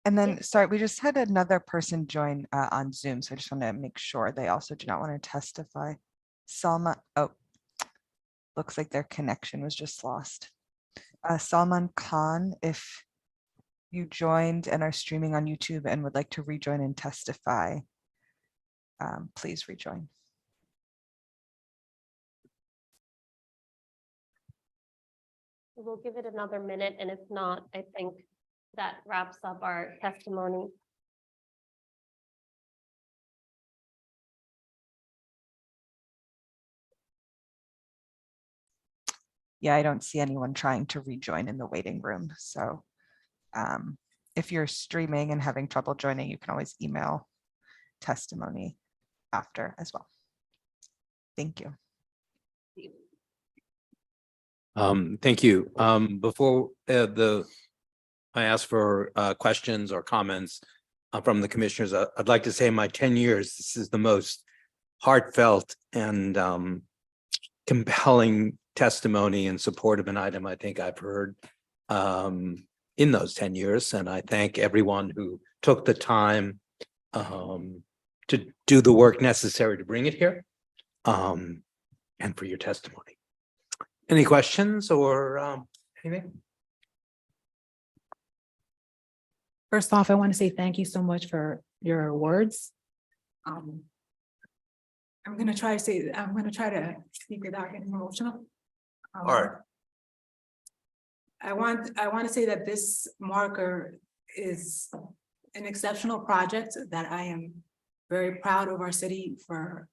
And then, sorry, we just had another person join on Zoom, so I just want to make sure they also do not want to testify. Salma, oh, looks like their connection was just lost. Salman Khan, if you joined and are streaming on YouTube and would like to rejoin and testify, please rejoin. We'll give it another minute, and if not, I think that wraps up our testimony. Yeah, I don't see anyone trying to rejoin in the waiting room. So if you're streaming and having trouble joining, you can always email testimony after as well. Thank you. Thank you. Before I ask for questions or comments from the commissioners, I'd like to say in my 10 years, this is the most heartfelt and compelling testimony in support of an item I think I've heard in those 10 years. And I thank everyone who took the time to do the work necessary to bring it here and for your testimony. Any questions or anything? First off, I want to say thank you so much for your words. I'm going to try to speak without getting emotional. All right. I want to say that this marker is an exceptional project that I am very proud of our city for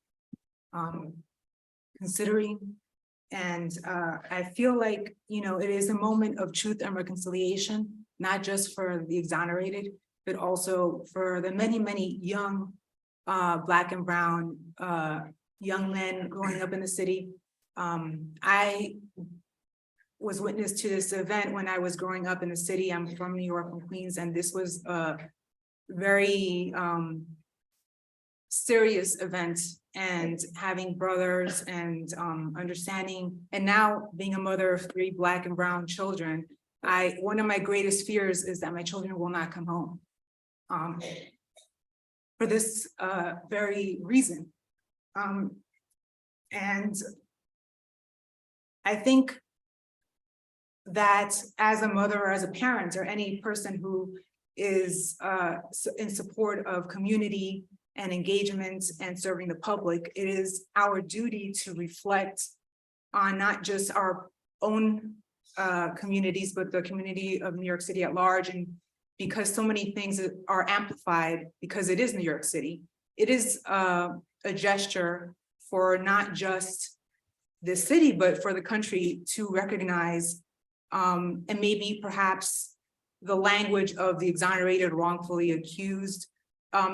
considering. And I feel like, it is a moment of truth and reconciliation, not just for the exonerated, but also for the many, many young Black and brown young men growing up in the city. I was witness to this event when I was growing up in the city. I'm from New York and Queens, and this was a very serious event, and having brothers and understanding, and now being a mother of 3 Black and brown children, one of my greatest fears is that my children will not come home for this very reason. And I think that as a mother or as a parent or any person who is in support of community and engagement and serving the public, it is our duty to reflect on not just our own communities, but the community of New York City at large. And because so many things are amplified because it is New York City, it is a gesture for not just the city, but for the country to recognize and maybe perhaps the language of the exonerated, wrongfully accused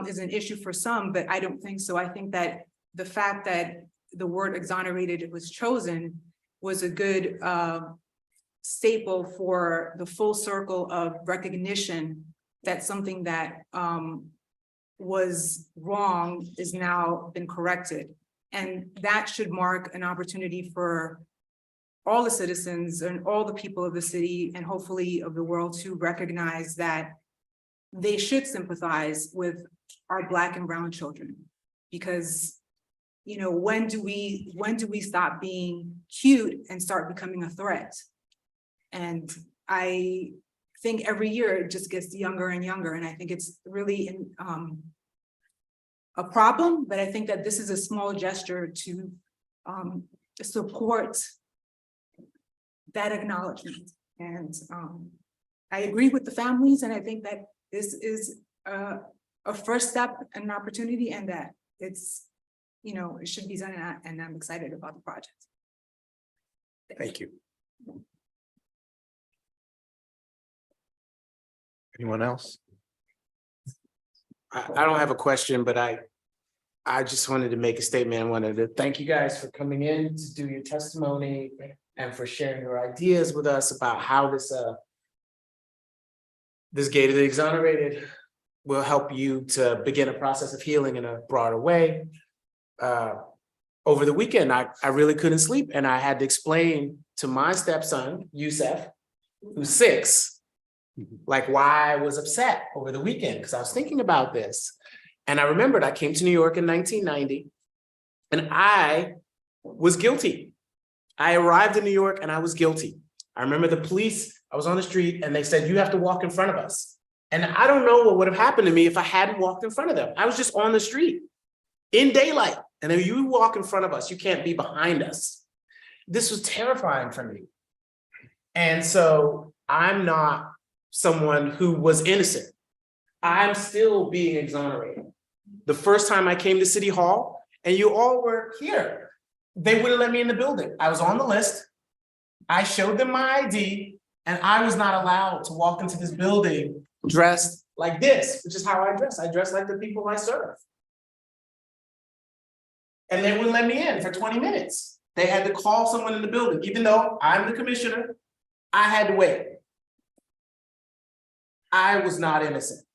is an issue for some, but I don't think so. I think that the fact that the word exonerated was chosen was a good staple for the full circle of recognition that something that was wrong is now been corrected. And that should mark an opportunity for all the citizens and all the people of the city and hopefully of the world to recognize that they should sympathize with our Black and brown children. Because, when do we stop being cute and start becoming a threat? And I think every year it just gets younger and younger. And I think it's really a problem, but I think that this is a small gesture to support that acknowledgement. And I agree with the families, and I think that this is a first step and an opportunity, and that it's, it should be done, and I'm excited about the project. Thank you. Anyone else? I don't have a question, but I just wanted to make a statement. I wanted to thank you guys for coming in to do your testimony and for sharing your ideas with us about how this Gate of the Exonerated will help you to begin a process of healing in a broader way. Over the weekend, I really couldn't sleep, and I had to explain to my stepson, Yusef, who's 6, like why I was upset over the weekend, because I was thinking about this. And I remembered I came to New York in 1990, and I was guilty. I arrived in New York and I was guilty. I remember the police, I was on the street and they said, you have to walk in front of us. And I don't know what would have happened to me if I hadn't walked in front of them. I was just on the street in daylight. And then you walk in front of us, you can't be behind us. This was terrifying for me. And so I'm not someone who was innocent. I'm still being exonerated. The first time I came to City Hall and you all were here, they wouldn't let me in the building. I was on the list. I showed them my ID, and I was not allowed to walk into this building dressed like this, which is how I dress. I dress like the people I serve. And they wouldn't let me in for 20 minutes. They had to call someone in the building, even though I'm the commissioner, I had to wait. I was not innocent.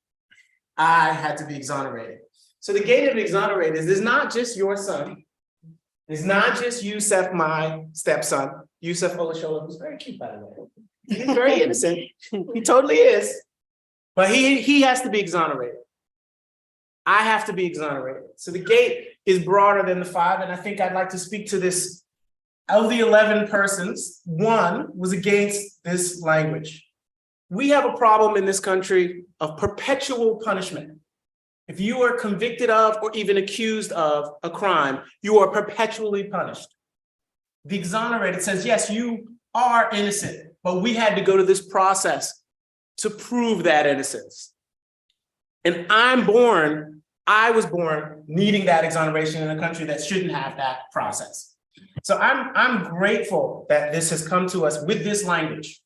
I had to be exonerated. So the gate of exonerated is not just your son. It's not just Yusef, my stepson, Yusef Olashola, who's very cute, by the way. He's very innocent. He totally is. But he has to be exonerated. I have to be exonerated. So the gate is broader than the 5, and I think I'd like to speak to this. Of the 11 persons, 1 was against this language. We have a problem in this country of perpetual punishment. If you are convicted of or even accused of a crime, you are perpetually punished. The exonerated says, yes, you are innocent, but we had to go to this process to prove that innocence. And I was born needing that exoneration in a country that shouldn't have that process. So I'm grateful that this has come to us with this language.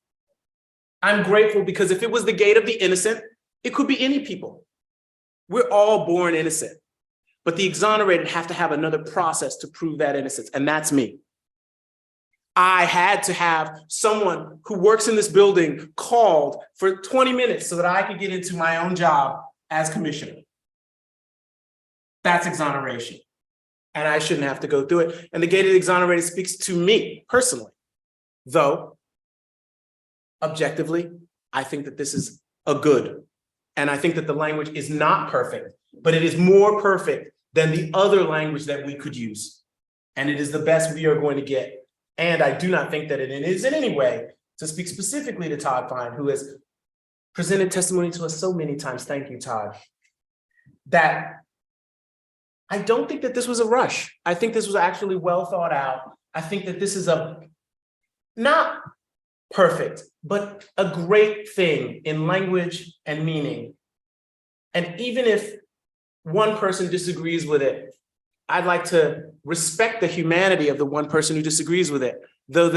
I'm grateful because if it was the gate of the innocent, it could be any people. We're all born innocent, but the exonerated have to have another process to prove that innocence, and that's me. I had to have someone who works in this building called for 20 minutes so that I could get into my own job as commissioner. That's exoneration. And I shouldn't have to go through it. And the gated exonerated speaks to me personally. Though, objectively, I think that this is a good. And I think that the language is not perfect, but it is more perfect than the other language that we could use. And it is the best we are going to get. And I do not think that it is in any way, to speak specifically to Todd Fine, who has presented testimony to us so many times. Thank you, Todd. That I don't think that this was a rush. I think this was actually well thought out. I think that this is not perfect, but a great thing in language and meaning. And even if one person disagrees with it, I'd like to respect the humanity of the one person who disagrees with it, though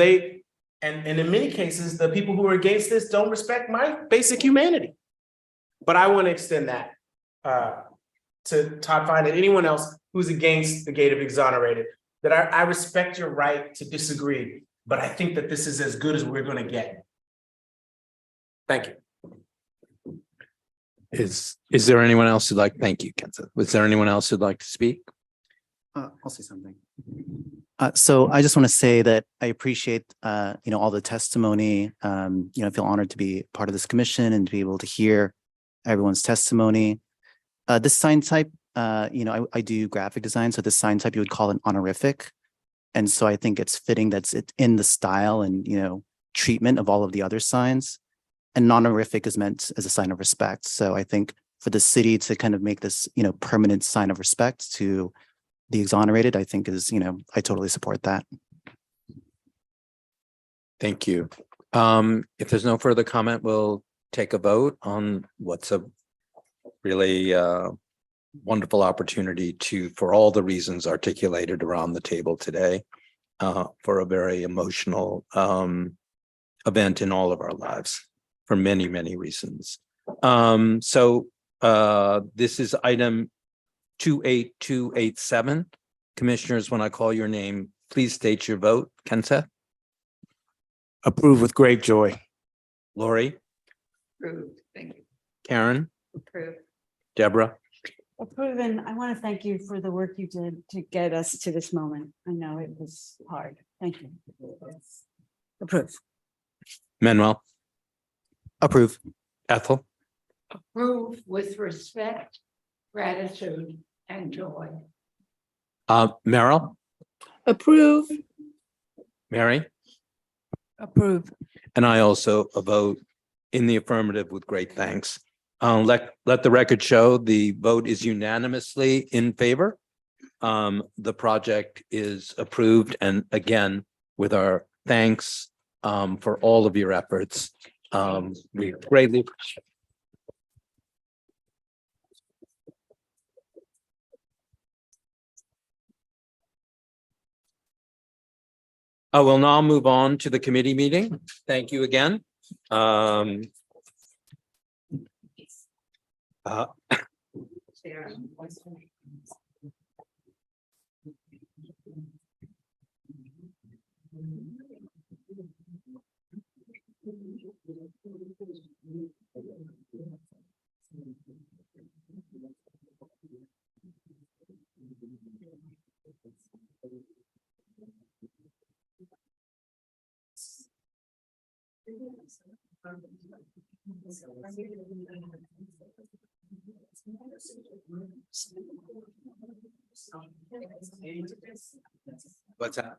and in many cases, the people who are against this don't respect my basic humanity. But I want to extend that to Todd Fine and anyone else who's against the gate of exonerated, that I respect your right to disagree, but I think that this is as good as we're going to get. Thank you. Is there anyone else who'd like, thank you, Kenseth. Was there anyone else who'd like to speak? I'll say something. So I just want to say that I appreciate, all the testimony. I feel honored to be part of this commission and to be able to hear everyone's testimony. This sign type, I do graphic design, so this sign type you would call an honorific. And so I think it's fitting that's in the style and, treatment of all of the other signs. And honorific is meant as a sign of respect. So I think for the city to kind of make this, permanent sign of respect to the exonerated, I think is, I totally support that. Thank you. If there's no further comment, we'll take a vote on what's a really wonderful opportunity for all the reasons articulated around the table today, for a very emotional event in all of our lives for many, many reasons. So this is item 28287. Commissioners, when I call your name, please state your vote. Kenseth? Approve with great joy. Lori? Approved. Thank you. Karen? Approved. Deborah? Approve, and I want to thank you for the work you did to get us to this moment. I know it was hard. Thank you. Approve. Manuel? Approve. Ethel? Approve with respect, gratitude, and joy. Meryl? Approve. Mary? Approve. And I also vote in the affirmative with great thanks. Let the record show the vote is unanimously in favor. The project is approved, and again, with our thanks for all of your efforts. We greatly appreciate it. I will now move on to the committee meeting. Thank you again. What's that?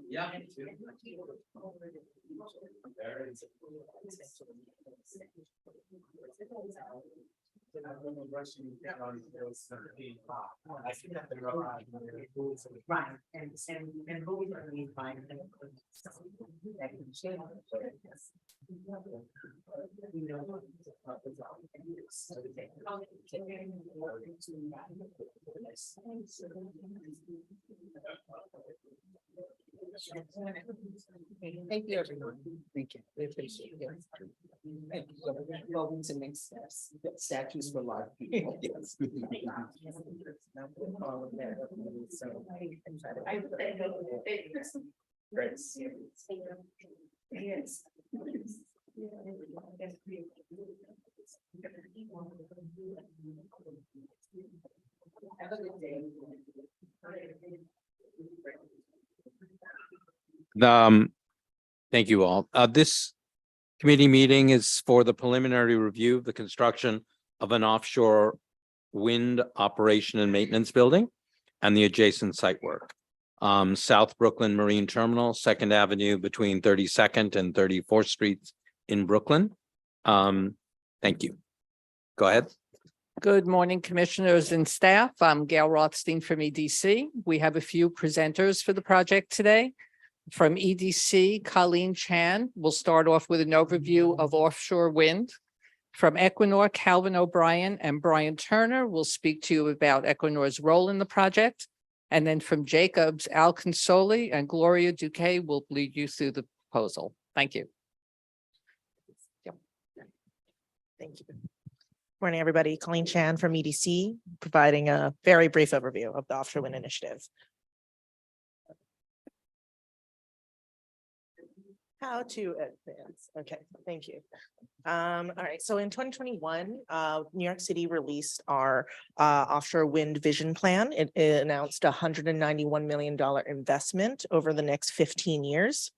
Yeah. Right, and who we are need by. Thank you, everyone. Thank you. We appreciate it. Thank you. Well, to next steps, statues for life. Yes. Yes. Have a good day. Thank you all. This committee meeting is for the preliminary review of the construction of an offshore wind operation and maintenance building and the adjacent site work. South Brooklyn Marine Terminal, 2nd Avenue between 32nd and 34th Streets in Brooklyn. Thank you. Go ahead. Good morning, commissioners and staff. I'm Gail Rothstein from EDC. We have a few presenters for the project today. From EDC, Colleen Chan will start off with an overview of offshore wind. From Equinor, Calvin O'Brien and Brian Turner will speak to you about Equinor's role in the project. And then from Jacobs, Al Consoli and Gloria Duque will lead you through the proposal. Thank you. Thank you. Morning, everybody. Colleen Chan from EDC, providing a very brief overview of the offshore wind initiative. How to advance. Okay, thank you. All right, so in 2021, New York City released our offshore wind vision plan. It announced a $191 million investment over the next 15 years.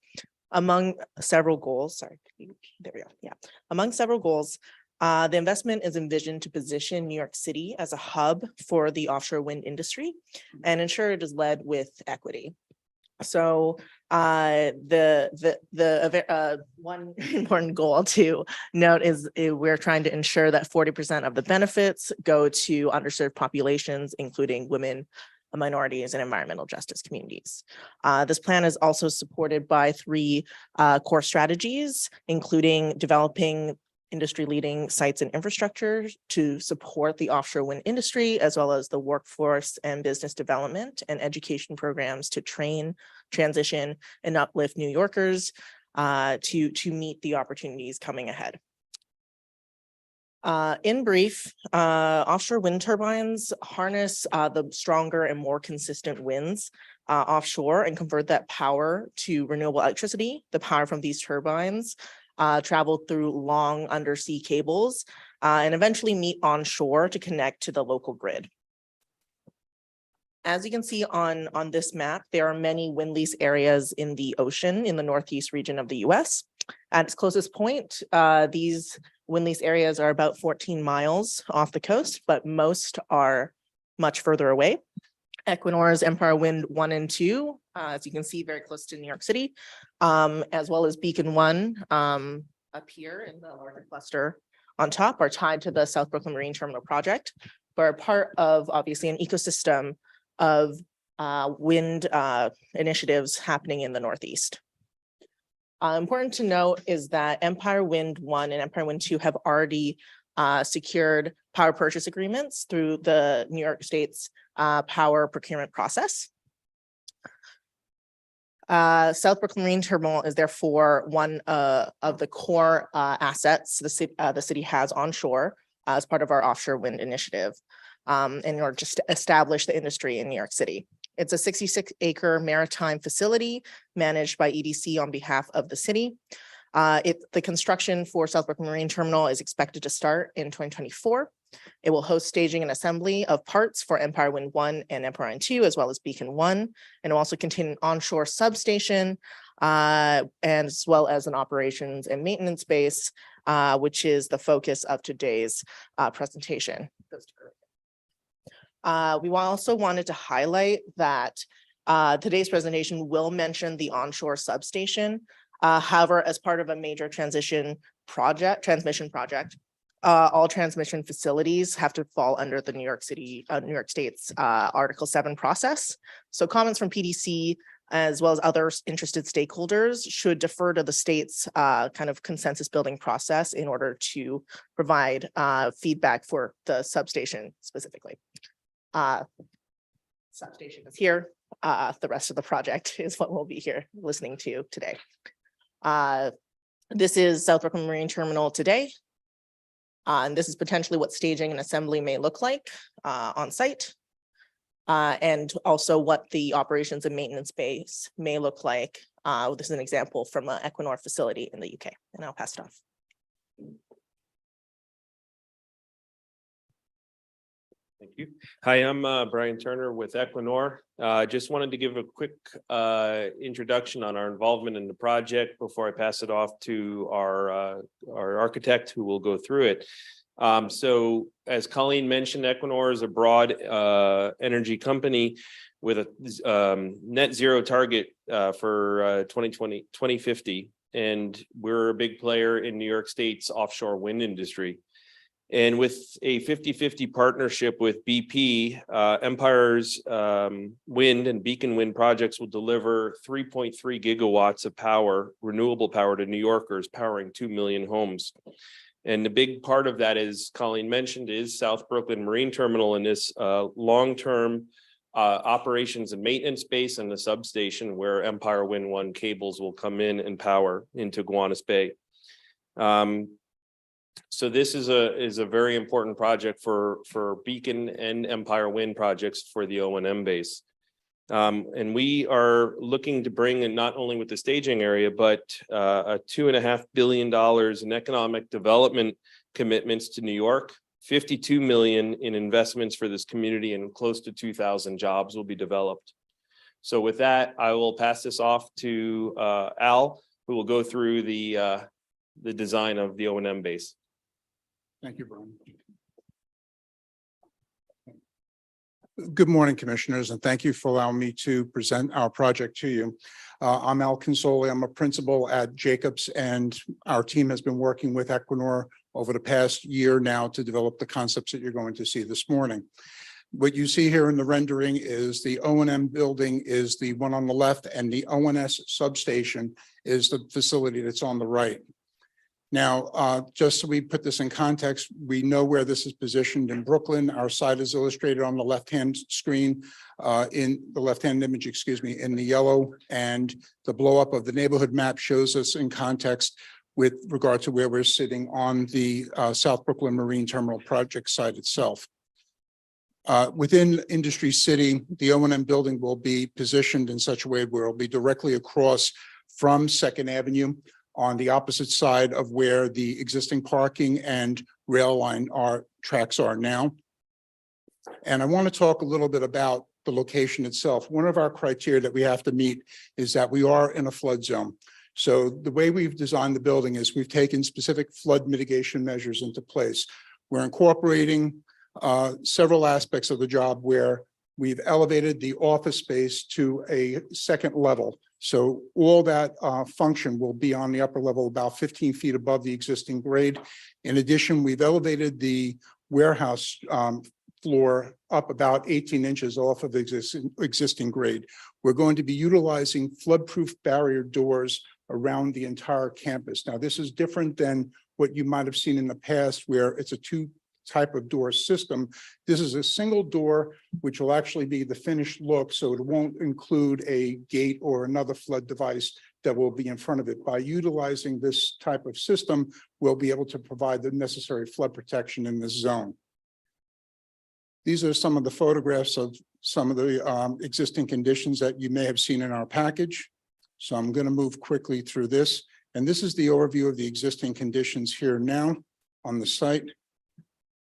Among several goals, sorry, there we go. Yeah, among several goals, the investment is envisioned to position New York City as a hub for the offshore wind industry and ensure it is led with equity. So the one important goal to note is we're trying to ensure that 40% of the benefits go to underserved populations, including women, minorities, and environmental justice communities. This plan is also supported by 3 core strategies, including developing industry-leading sites and infrastructure to support the offshore wind industry, as well as the workforce and business development and education programs to train, transition, and uplift New Yorkers to meet the opportunities coming ahead. In brief, offshore wind turbines harness the stronger and more consistent winds offshore and convert that power to renewable electricity. The power from these turbines travel through long undersea cables and eventually meet onshore to connect to the local grid. As you can see on this map, there are many wind lease areas in the ocean in the northeast region of the US. At its closest point, these wind lease areas are about 14 miles off the coast, but most are much further away. Equinor's Empire Wind 1 and 2, as you can see, very close to New York City, as well as Beacon 1 up here in the larger cluster on top are tied to the South Brooklyn Marine Terminal project, but are part of obviously an ecosystem of wind initiatives happening in the Northeast. Important to note is that Empire Wind 1 and Empire Wind 2 have already secured power purchase agreements through the New York State's power procurement process. South Brooklyn Marine Terminal is therefore one of the core assets the city has onshore as part of our offshore wind initiative in order to establish the industry in New York City. It's a 66-acre maritime facility managed by EDC on behalf of the city. The construction for South Brooklyn Marine Terminal is expected to start in 2024. It will host staging and assembly of parts for Empire Wind 1 and Empire Wind 2, as well as Beacon 1. And it will also contain an onshore substation, and as well as an operations and maintenance base, which is the focus of today's presentation. We also wanted to highlight that today's presentation will mention the onshore substation. However, as part of a major transmission project, all transmission facilities have to fall under the New York State's Article 7 process. So comments from PDC as well as other interested stakeholders should defer to the state's kind of consensus building process in order to provide feedback for the substation specifically. Substation is here. The rest of the project is what we'll be here listening to today. This is South Brooklyn Marine Terminal today. And this is potentially what staging and assembly may look like on site. And also what the operations and maintenance base may look like. This is an example from an Equinor facility in the UK, and I'll pass it off. Thank you. Hi, I'm Brian Turner with Equinor. Just wanted to give a quick introduction on our involvement in the project before I pass it off to our architect who will go through it. So as Colleen mentioned, Equinor is a broad energy company with a net zero target for 2050. And we're a big player in New York State's offshore wind industry. And with a 50-50 partnership with BP, Empire's wind and Beacon wind projects will deliver 3.3 gigawatts of power, renewable power to New Yorkers, powering 2 million homes. And the big part of that, as Colleen mentioned, is South Brooklyn Marine Terminal and this long-term operations and maintenance base and the substation where Empire Wind 1 cables will come in and power into Gowanus Bay. So this is a very important project for Beacon and Empire Wind projects for the O&M base. And we are looking to bring in not only with the staging area, but a $2.5 billion in economic development commitments to New York, 52 million in investments for this community, and close to 2,000 jobs will be developed. So with that, I will pass this off to Al, who will go through the design of the O&M base. Thank you, Brian. Good morning, commissioners, and thank you for allowing me to present our project to you. I'm Al Consoli. I'm a principal at Jacobs, and our team has been working with Equinor over the past year now to develop the concepts that you're going to see this morning. What you see here in the rendering is the O&M building is the one on the left, and the ONS substation is the facility that's on the right. Now, just so we put this in context, we know where this is positioned in Brooklyn. Our site is illustrated on the left-hand screen, in the left-hand image, excuse me, in the yellow, and the blow up of the neighborhood map shows us in context with regard to where we're sitting on the South Brooklyn Marine Terminal project site itself. Within Industry City, the O&M building will be positioned in such a way where it'll be directly across from 2nd Avenue on the opposite side of where the existing parking and rail line tracks are now. And I want to talk a little bit about the location itself. One of our criteria that we have to meet is that we are in a flood zone. So the way we've designed the building is we've taken specific flood mitigation measures into place. We're incorporating several aspects of the job where we've elevated the office space to a second level. So all that function will be on the upper level, about 15 feet above the existing grade. In addition, we've elevated the warehouse floor up about 18 inches off of the existing grade. We're going to be utilizing flood-proof barrier doors around the entire campus. Now, this is different than what you might have seen in the past where it's a two-type of door system. This is a single door, which will actually be the finished look, so it won't include a gate or another flood device that will be in front of it. By utilizing this type of system, we'll be able to provide the necessary flood protection in this zone. These are some of the photographs of some of the existing conditions that you may have seen in our package. So I'm going to move quickly through this. And this is the overview of the existing conditions here now on the site.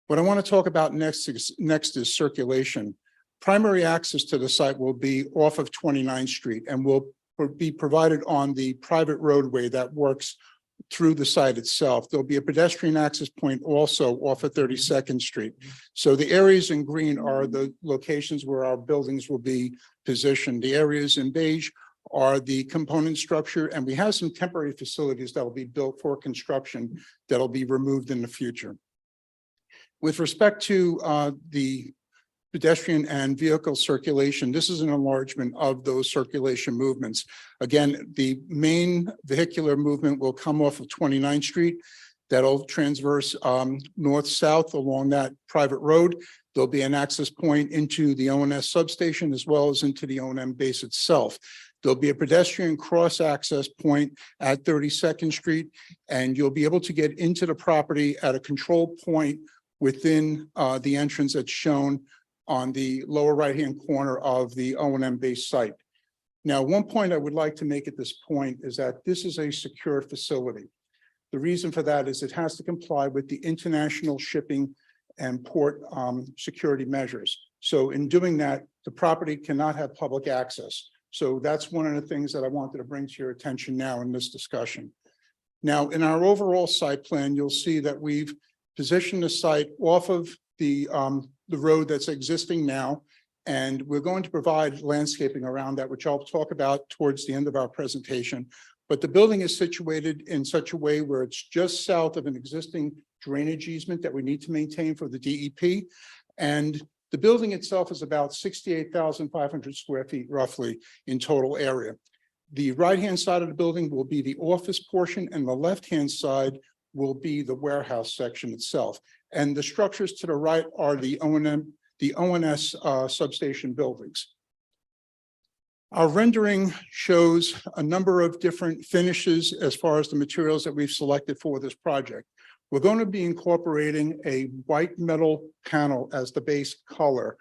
What I want to talk about next is circulation. Primary access to the site will be off of 29th Street and will be provided on the private roadway that works through the site itself. There'll be a pedestrian access point also off of 32nd Street. So the areas in green are the locations where our buildings will be positioned. The areas in beige are the component structure, and we have some temporary facilities that will be built for construction that'll be removed in the future. With respect to the pedestrian and vehicle circulation, this is an enlargement of those circulation movements. Again, the main vehicular movement will come off of 29th Street. That'll transverse north-south along that private road. There'll be an access point into the ONS substation as well as into the O&M base itself. There'll be a pedestrian cross-access point at 32nd Street, and you'll be able to get into the property at a control point within the entrance that's shown on the lower right-hand corner of the O&M base site. Now, one point I would like to make at this point is that this is a secure facility. The reason for that is it has to comply with the international shipping and port security measures. So in doing that, the property cannot have public access. So that's one of the things that I wanted to bring to your attention now in this discussion. Now, in our overall site plan, you'll see that we've positioned the site off of the road that's existing now, and we're going to provide landscaping around that, which I'll talk about towards the end of our presentation. But the building is situated in such a way where it's just south of an existing drainage easement that we need to maintain for the DEP. And the building itself is about 68,500 square feet roughly in total area. The right-hand side of the building will be the office portion, and the left-hand side will be the warehouse section itself. And the structures to the right are the ONS substation buildings. Our rendering shows a number of different finishes as far as the materials that we've selected for this project. We're going to be incorporating a white metal panel as the base color,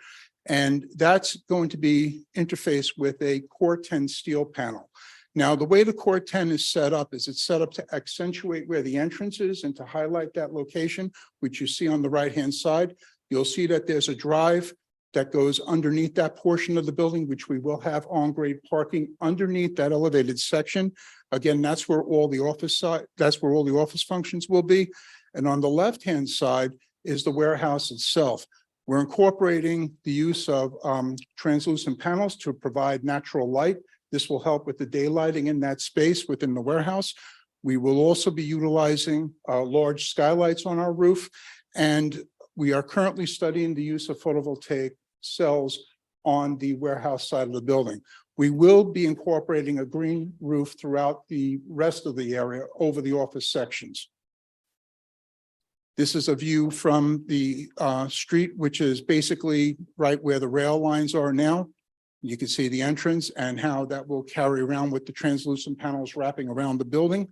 and that's going to be interfaced with a Core 10 steel panel. Now, the way the Core 10 is set up is it's set up to accentuate where the entrance is and to highlight that location, which you see on the right-hand side. You'll see that there's a drive that goes underneath that portion of the building, which we will have on-grade parking underneath that elevated section. Again, that's where all the office functions will be. And on the left-hand side is the warehouse itself. We're incorporating the use of translucent panels to provide natural light. This will help with the daylighting in that space within the warehouse. We will also be utilizing large skylights on our roof, and we are currently studying the use of photovoltaic cells on the warehouse side of the building. We will be incorporating a green roof throughout the rest of the area over the office sections. This is a view from the street, which is basically right where the rail lines are now. You can see the entrance and how that will carry around with the translucent panels wrapping around the building.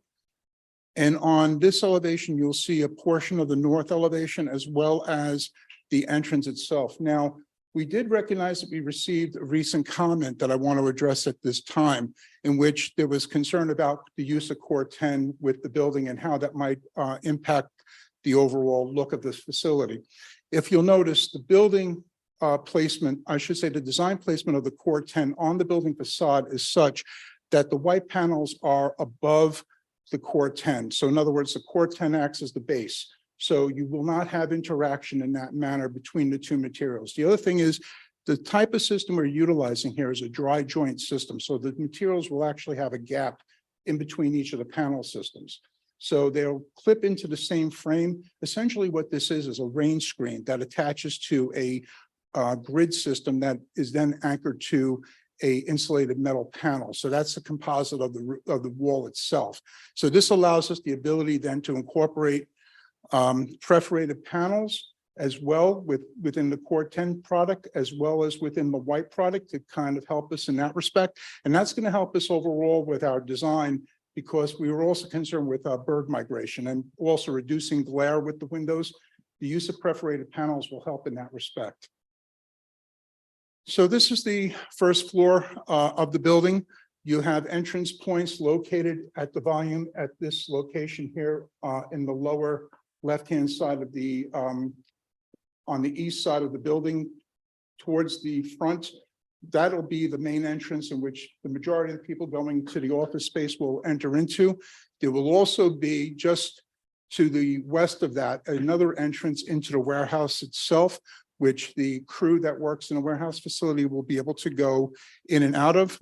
And on this elevation, you'll see a portion of the north elevation as well as the entrance itself. Now, we did recognize that we received a recent comment that I want to address at this time, in which there was concern about the use of Core 10 with the building and how that might impact the overall look of this facility. If you'll notice, the building placement, I should say the design placement of the Core 10 on the building facade is such that the white panels are above the Core 10. So in other words, the Core 10 acts as the base. So you will not have interaction in that manner between the two materials. The other thing is the type of system we're utilizing here is a dry joint system. So the materials will actually have a gap in between each of the panel systems. So they'll clip into the same frame. Essentially what this is a rain screen that attaches to a grid system that is then anchored to a insulated metal panel. So that's the composite of the wall itself. So this allows us the ability then to incorporate perforated panels as well within the Core 10 product, as well as within the white product to kind of help us in that respect. And that's going to help us overall with our design, because we were also concerned with bird migration and also reducing glare with the windows. The use of perforated panels will help in that respect. So this is the first floor of the building. You have entrance points located at the volume at this location here in the lower left-hand side of the on the east side of the building towards the front. That'll be the main entrance in which the majority of the people going to the office space will enter into. There will also be just to the west of that, another entrance into the warehouse itself, which the crew that works in a warehouse facility will be able to go in and out of.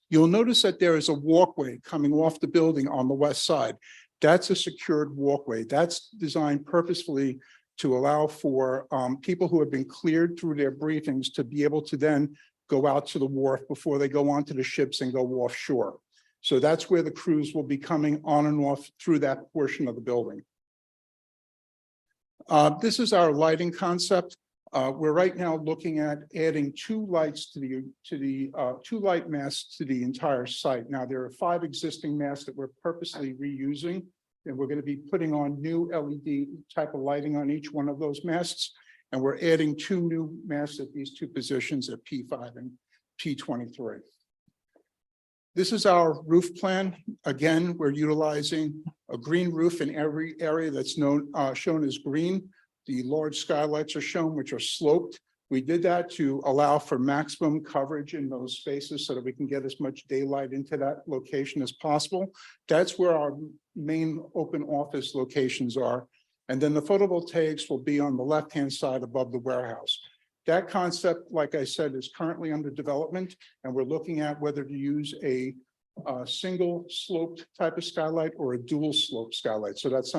You'll notice that there is a walkway coming off the building on the west side. That's a secured walkway. That's designed purposefully to allow for people who have been cleared through their briefings to be able to then go out to the wharf before they go onto the ships and go offshore. So that's where the crews will be coming on and off through that portion of the building. This is our lighting concept. We're right now looking at adding two lights to the two light masts to the entire site. Now, there are 5 existing masts that we're purposely reusing, and we're going to be putting on new LED type of lighting on each one of those masts. And we're adding 2 new masts at these 2 positions at P5 and P23. This is our roof plan. Again, we're utilizing a green roof in every area that's shown as green. The large skylights are shown, which are sloped. We did that to allow for maximum coverage in those spaces so that we can get as much daylight into that location as possible. That's where our main open office locations are. And then the photovoltaics will be on the left-hand side above the warehouse. That concept, like I said, is currently under development, and we're looking at whether to use a single sloped type of skylight or a dual slope skylight. So that's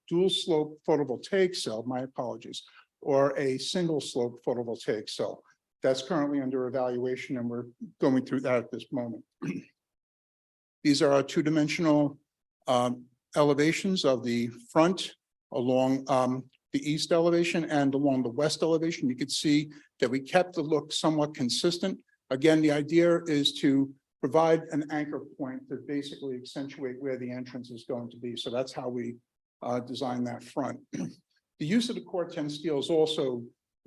dual slope photovoltaic cell, my apologies, or a single slope photovoltaic cell. That's currently under evaluation, and we're going through that at this moment. These are our 2-dimensional elevations of the front along the east elevation and along the west elevation. You could see that we kept the look somewhat consistent. Again, the idea is to provide an anchor point to basically accentuate where the entrance is going to be. So that's how we design that front. The use of the Corten steel is also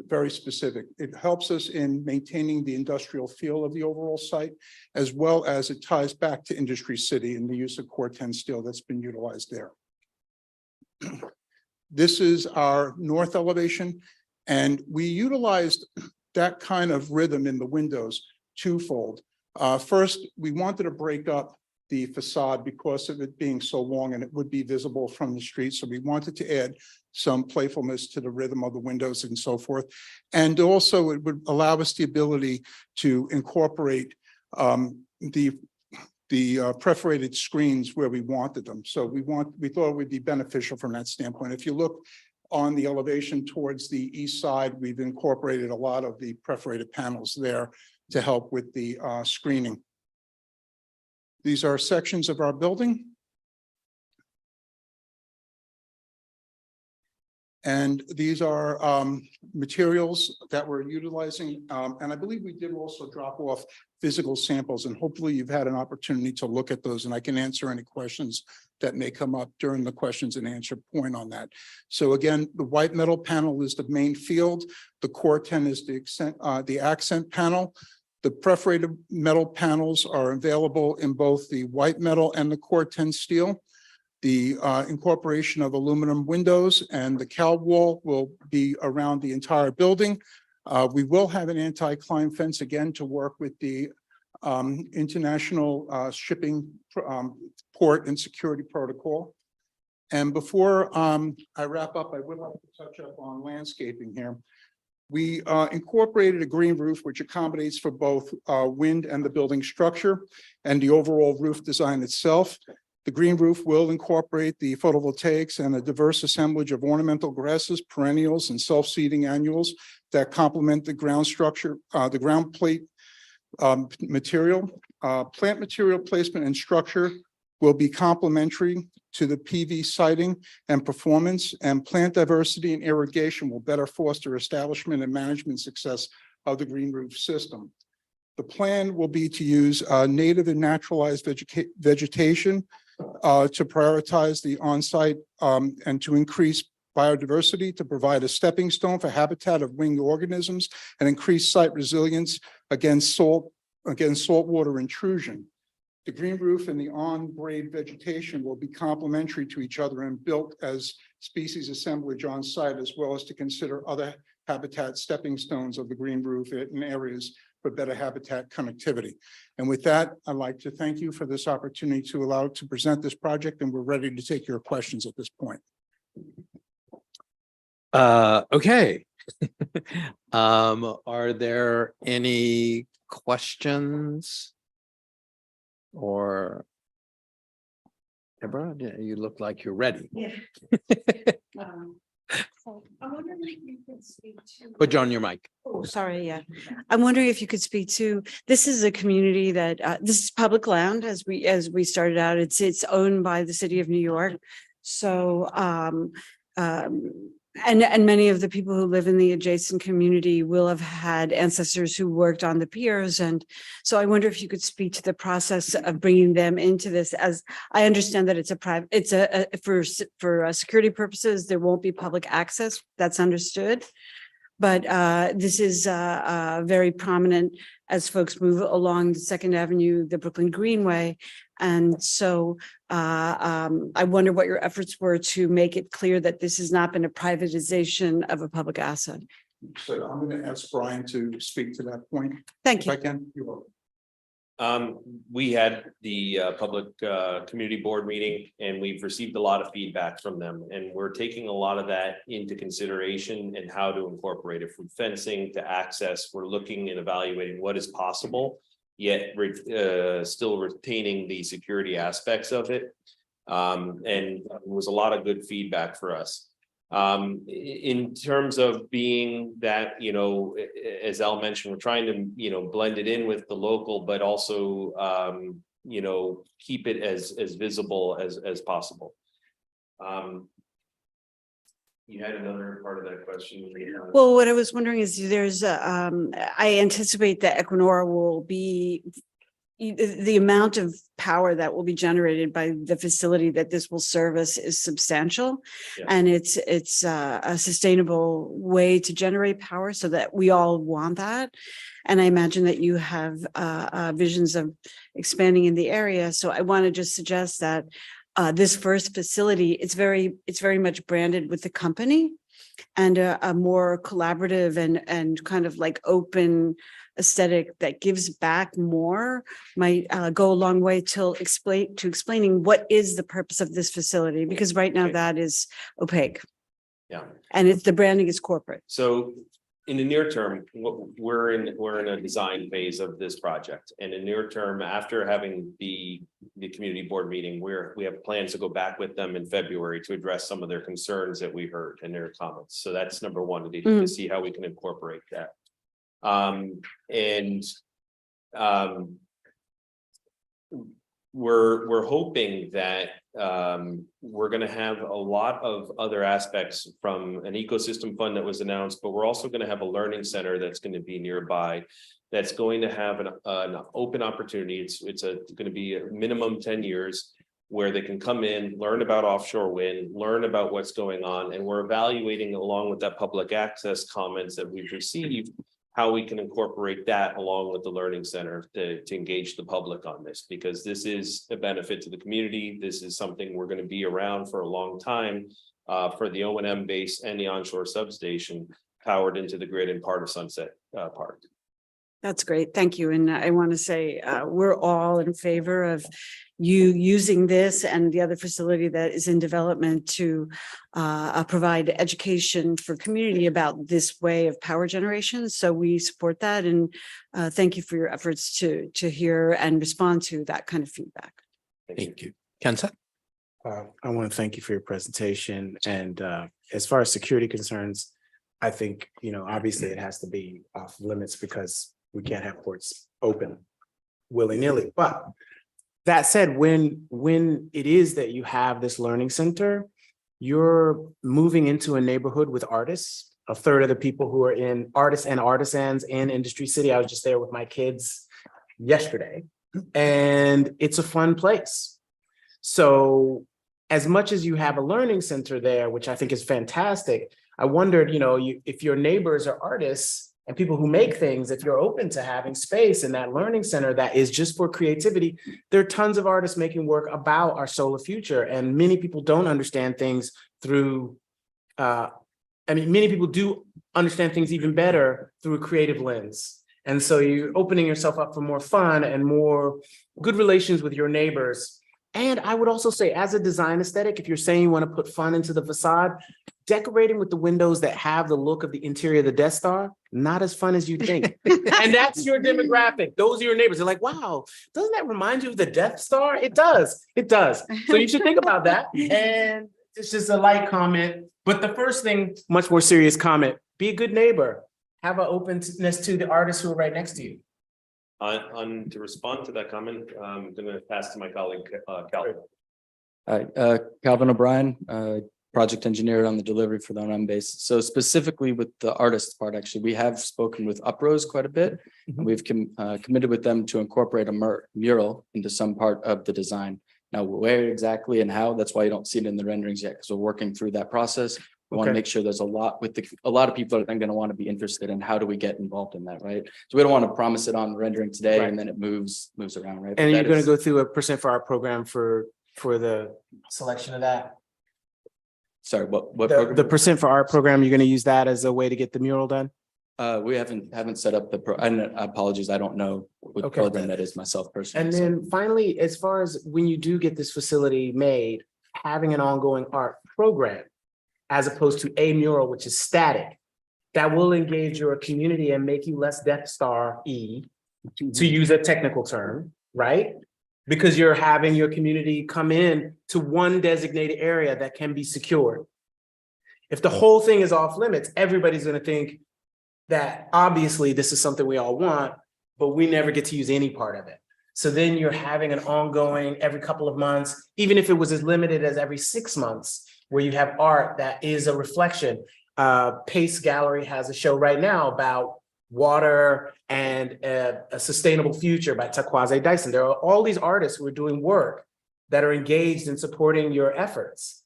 very specific. It helps us in maintaining the industrial feel of the overall site, as well as it ties back to Industry City and the use of Corten steel that's been utilized there. This is our north elevation, and we utilized that kind of rhythm in the windows twofold. First, we wanted to break up the facade because of it being so long and it would be visible from the street. So we wanted to add some playfulness to the rhythm of the windows and so forth. And also it would allow us the ability to incorporate the perforated screens where we wanted them. So we thought it would be beneficial from that standpoint. If you look on the elevation towards the east side, we've incorporated a lot of the perforated panels there to help with the screening. These are sections of our building. And these are materials that we're utilizing. And I believe we did also drop off physical samples, and hopefully you've had an opportunity to look at those, and I can answer any questions that may come up during the questions and answer point on that. So again, the white metal panel is the main field. The Corten is the accent panel. The perforated metal panels are available in both the white metal and the Corten steel. The incorporation of aluminum windows and the cowl wall will be around the entire building. We will have an anti-climb fence again to work with the international shipping port and security protocol. And before I wrap up, I would like to touch up on landscaping here. We incorporated a green roof, which accommodates for both wind and the building structure and the overall roof design itself. The green roof will incorporate the photovoltaics and a diverse assemblage of ornamental grasses, perennials, and self-seeding annuals that complement the ground structure, the ground plate material. Plant material placement and structure will be complementary to the PV siting and performance, and plant diversity and irrigation will better foster establishment and management success of the green roof system. The plan will be to use native and naturalized vegetation to prioritize the on-site and to increase biodiversity, to provide a stepping stone for habitat of winged organisms, and increase site resilience against saltwater intrusion. The green roof and the on-grade vegetation will be complementary to each other and built as species assemblage on site, as well as to consider other habitat stepping stones of the green roof in areas for better habitat connectivity. And with that, I'd like to thank you for this opportunity to allow to present this project, and we're ready to take your questions at this point. Okay. Are there any questions? Or Deborah, you look like you're ready. Yeah. I'm wondering if you could speak to. Put you on your mic. Oh, sorry, yeah. I'm wondering if you could speak to, this is a community that, this is public land as we started out. It's owned by the city of New York. So, and many of the people who live in the adjacent community will have had ancestors who worked on the piers. And so I wonder if you could speak to the process of bringing them into this, as I understand that it's a private, it's for security purposes, there won't be public access. That's understood. But this is very prominent as folks move along the Second Avenue, the Brooklyn Greenway. And so I wonder what your efforts were to make it clear that this has not been a privatization of a public asset. So I'm going to ask Brian to speak to that point. Thank you. If I can. You're welcome. We had the public community board meeting, and we've received a lot of feedback from them, and we're taking a lot of that into consideration and how to incorporate it, from fencing to access. We're looking and evaluating what is possible, yet still retaining the security aspects of it. And it was a lot of good feedback for us. In terms of being that, you know, as Al mentioned, we're trying to, you know, blend it in with the local, but also, you know, keep it as visible as possible. You had another part of that question. Well, what I was wondering is there's, I anticipate that Equinor will be, the amount of power that will be generated by the facility that this will service is substantial. Yeah. And it's a sustainable way to generate power, so that we all want that. And I imagine that you have visions of expanding in the area. So I want to just suggest that this first facility, it's very much branded with the company, and a more collaborative and kind of like open aesthetic that gives back more might go a long way to explaining what is the purpose of this facility, because right now that is opaque. Yeah. And the branding is corporate. So in the near term, we're in a design phase of this project, and in the near term, after having the community board meeting, we have plans to go back with them in February to address some of their concerns that we heard and their comments. So that's number one, to see how we can incorporate that. We're hoping that we're going to have a lot of other aspects from an ecosystem fund that was announced, but we're also going to have a learning center that's going to be nearby, that's going to have an open opportunity. It's going to be a minimum 10 years where they can come in, learn about offshore wind, learn about what's going on, and we're evaluating, along with that public access comments that we've received, how we can incorporate that along with the learning center to engage the public on this, because this is a benefit to the community. This is something we're going to be around for a long time for the O&M base and the onshore substation powered into the grid and part of Sunset Park. That's great. Thank you. And I want to say we're all in favor of you using this and the other facility that is in development to provide education for community about this way of power generation. So we support that, and thank you for your efforts to hear and respond to that kind of feedback. Thank you. Kenseth? I want to thank you for your presentation. And as far as security concerns, I think, you know, obviously it has to be off limits because we can't have ports open willy-nilly. But that said, when it is that you have this learning center, you're moving into a neighborhood with artists. A third of the people who are in artists and artisans in Industry City. I was just there with my kids yesterday, and it's a fun place. So as much as you have a learning center there, which I think is fantastic, I wondered, if your neighbors are artists and people who make things, if you're open to having space in that learning center that is just for creativity, there are tons of artists making work about our solar future. And many people don't understand things through, many people do understand things even better through a creative lens. And so you're opening yourself up for more fun and more good relations with your neighbors. And I would also say, as a design aesthetic, if you're saying you want to put fun into the facade, decorating with the windows that have the look of the interior of the Death Star, not as fun as you think. And that's your demographic. Those are your neighbors. They're like, wow, doesn't that remind you of the Death Star? It does. It does. So you should think about that. And it's just a light comment. But the first thing, much more serious comment, be a good neighbor. Have an openness to the artists who are right next to you. To respond to that comment, I'm going to pass to my colleague, Calvin. Hi, Calvin O'Brien, project engineer on the delivery for the ONM base. So specifically with the artist part, actually, we have spoken with Uprose quite a bit. We've committed with them to incorporate a mural into some part of the design. Now, where exactly and how, that's why you don't see it in the renderings yet, because we're working through that process. We want to make sure there's a lot of people are then going to want to be interested in how do we get involved in that, right? So we don't want to promise it on rendering today and then it moves around, right? And you're going to go through a percent for art program for the selection of that. Sorry, what the percent for art program, you're going to use that as a way to get the mural done? We haven't set up and apologies, I don't know what program that is myself personally. And then finally, as far as when you do get this facility made, having an ongoing art program, as opposed to a mural, which is static, that will engage your community and make you less Death Star-y, to use a technical term, right? Because you're having your community come in to one designated area that can be secured. If the whole thing is off limits, everybody's going to think that obviously this is something we all want, but we never get to use any part of it. So then you're having an ongoing every couple of months, even if it was as limited as every 6 months, where you have art that is a reflection. Pace Gallery has a show right now about water and a sustainable future by Taquaze Dyson. There are all these artists who are doing work that are engaged in supporting your efforts.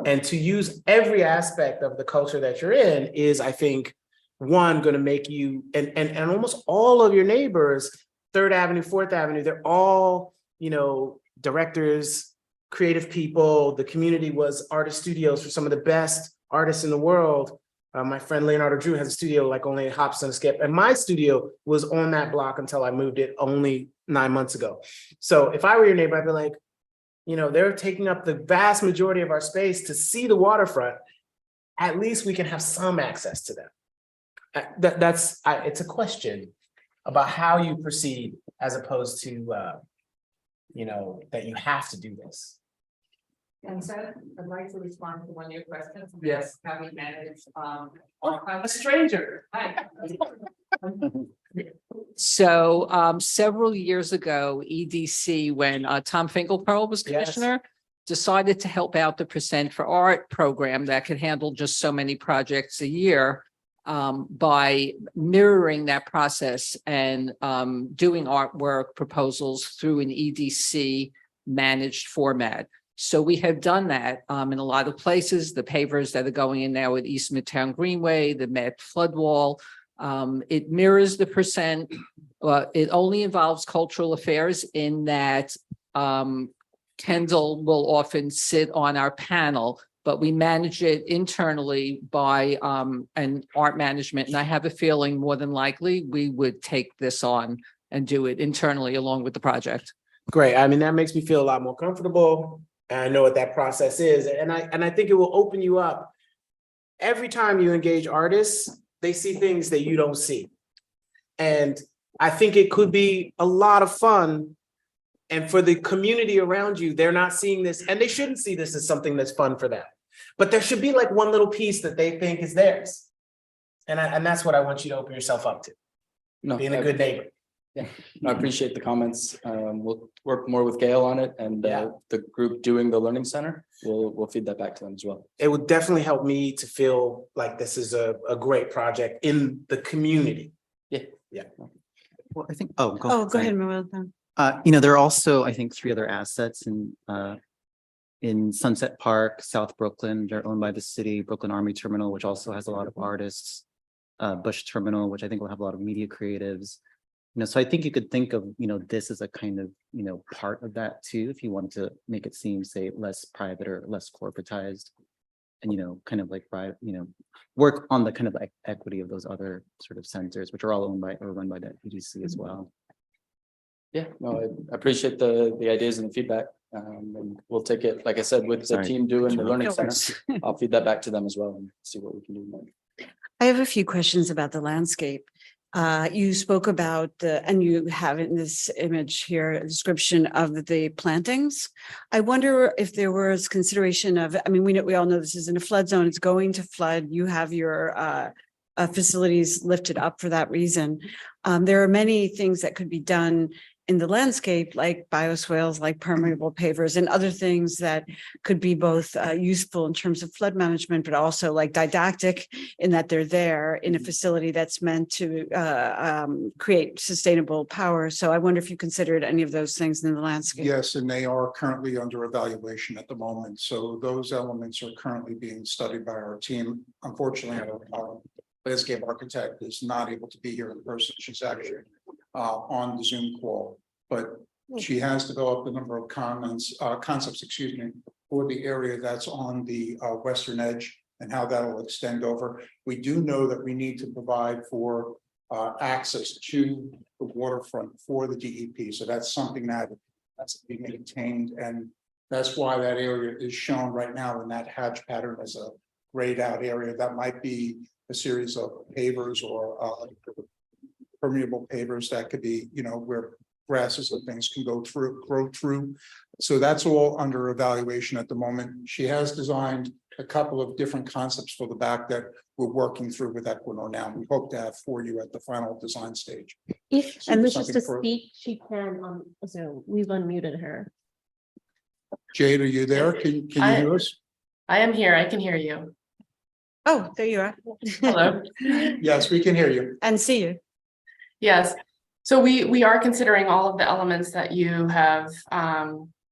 And to use every aspect of the culture that you're in is, I think, one, going to make you, and almost all of your neighbors, 3rd Avenue, 4th Avenue, they're all, directors, creative people. The community was artist studios for some of the best artists in the world. My friend Leonardo Drew has a studio like only hops and a skip. And my studio was on that block until I moved it only 9 months ago. So if I were your neighbor, I'd be like, they're taking up the vast majority of our space to see the waterfront. At least we can have some access to them. It's a question about how you proceed as opposed to, that you have to do this. And so I'd like to respond to one of your questions. Yes. How we manage, A stranger. Hi. So several years ago, EDC, when Tom Finkelpearl was commissioner, decided to help out the Percent for Art program that could handle just so many projects a year, by mirroring that process and doing artwork proposals through an EDC managed format. So we have done that in a lot of places, the pavers that are going in now at East Midtown Greenway, the Met flood wall. It mirrors the Percent. It only involves cultural affairs in that Kendall will often sit on our panel, but we manage it internally by an art management. And I have a feeling more than likely we would take this on and do it internally along with the project. Great. I mean, that makes me feel a lot more comfortable. And I know what that process is. And I think it will open you up. Every time you engage artists, they see things that you don't see. And I think it could be a lot of fun. And for the community around you, they're not seeing this, and they shouldn't see this as something that's fun for them. But there should be like one little piece that they think is theirs. And that's what I want you to open yourself up to. Being a good neighbor. Yeah, I appreciate the comments. We'll work more with Gail on it, and the group doing the learning center, we'll feed that back to them as well. It would definitely help me to feel like this is a great project in the community. Yeah. Well, I think, Go ahead, Marilla. there are also, I think, 3 other assets in in Sunset Park, South Brooklyn, they're owned by the city, Brooklyn Army Terminal, which also has a lot of artists. Bush Terminal, which I think will have a lot of media creatives. So I think you could think of, this as a kind of, part of that too, if you wanted to make it seem, say, less private or less corporatized. And, kind of like, work on the kind of like equity of those other sort of centers, which are all owned by or run by that EDC as well. Yeah, no, I appreciate the ideas and the feedback. And we'll take it, like I said, with the Sorry. team doing the learning No center. worries. I'll feed that back to them as well and see what we can do. I have a few questions about the landscape. You spoke about and you have in this image here, a description of the plantings. I wonder if there was consideration of, we all know this is in a flood zone, it's going to flood. You have your facilities lifted up for that reason. There are many things that could be done in the landscape, like bioswales, like permeable pavers and other things that could be both useful in terms of flood management, but also like didactic in that they're there in a facility that's meant to create sustainable power. So I wonder if you considered any of those things in the landscape. Yes, and they are currently under evaluation at the moment. So those elements are currently being studied by our team. Unfortunately, our landscape architect is not able to be here in person. She's actually on the Zoom call, but she has developed a number of concepts, for the area that's on the western edge and how that will extend over. We do know that we need to provide for access to the waterfront for the DEP. So that's something that has to be maintained, and that's why that area is shown right now in that hatch pattern as a grayed out area. That might be a series of pavers or permeable pavers that could be, where grasses and things can grow through. So that's all under evaluation at the moment. She has designed a couple of different concepts for the back that we're working through with Equinor now. We hope to have for you at the final design stage. If she And wishes something to for- speak, she can on Zoom. We've unmuted her. Jade, are you there? Can you hear us? I am here. I can hear you. Oh, there you are. Hello. Yes, we can hear you. And see you. Yes. So we are considering all of the elements that you have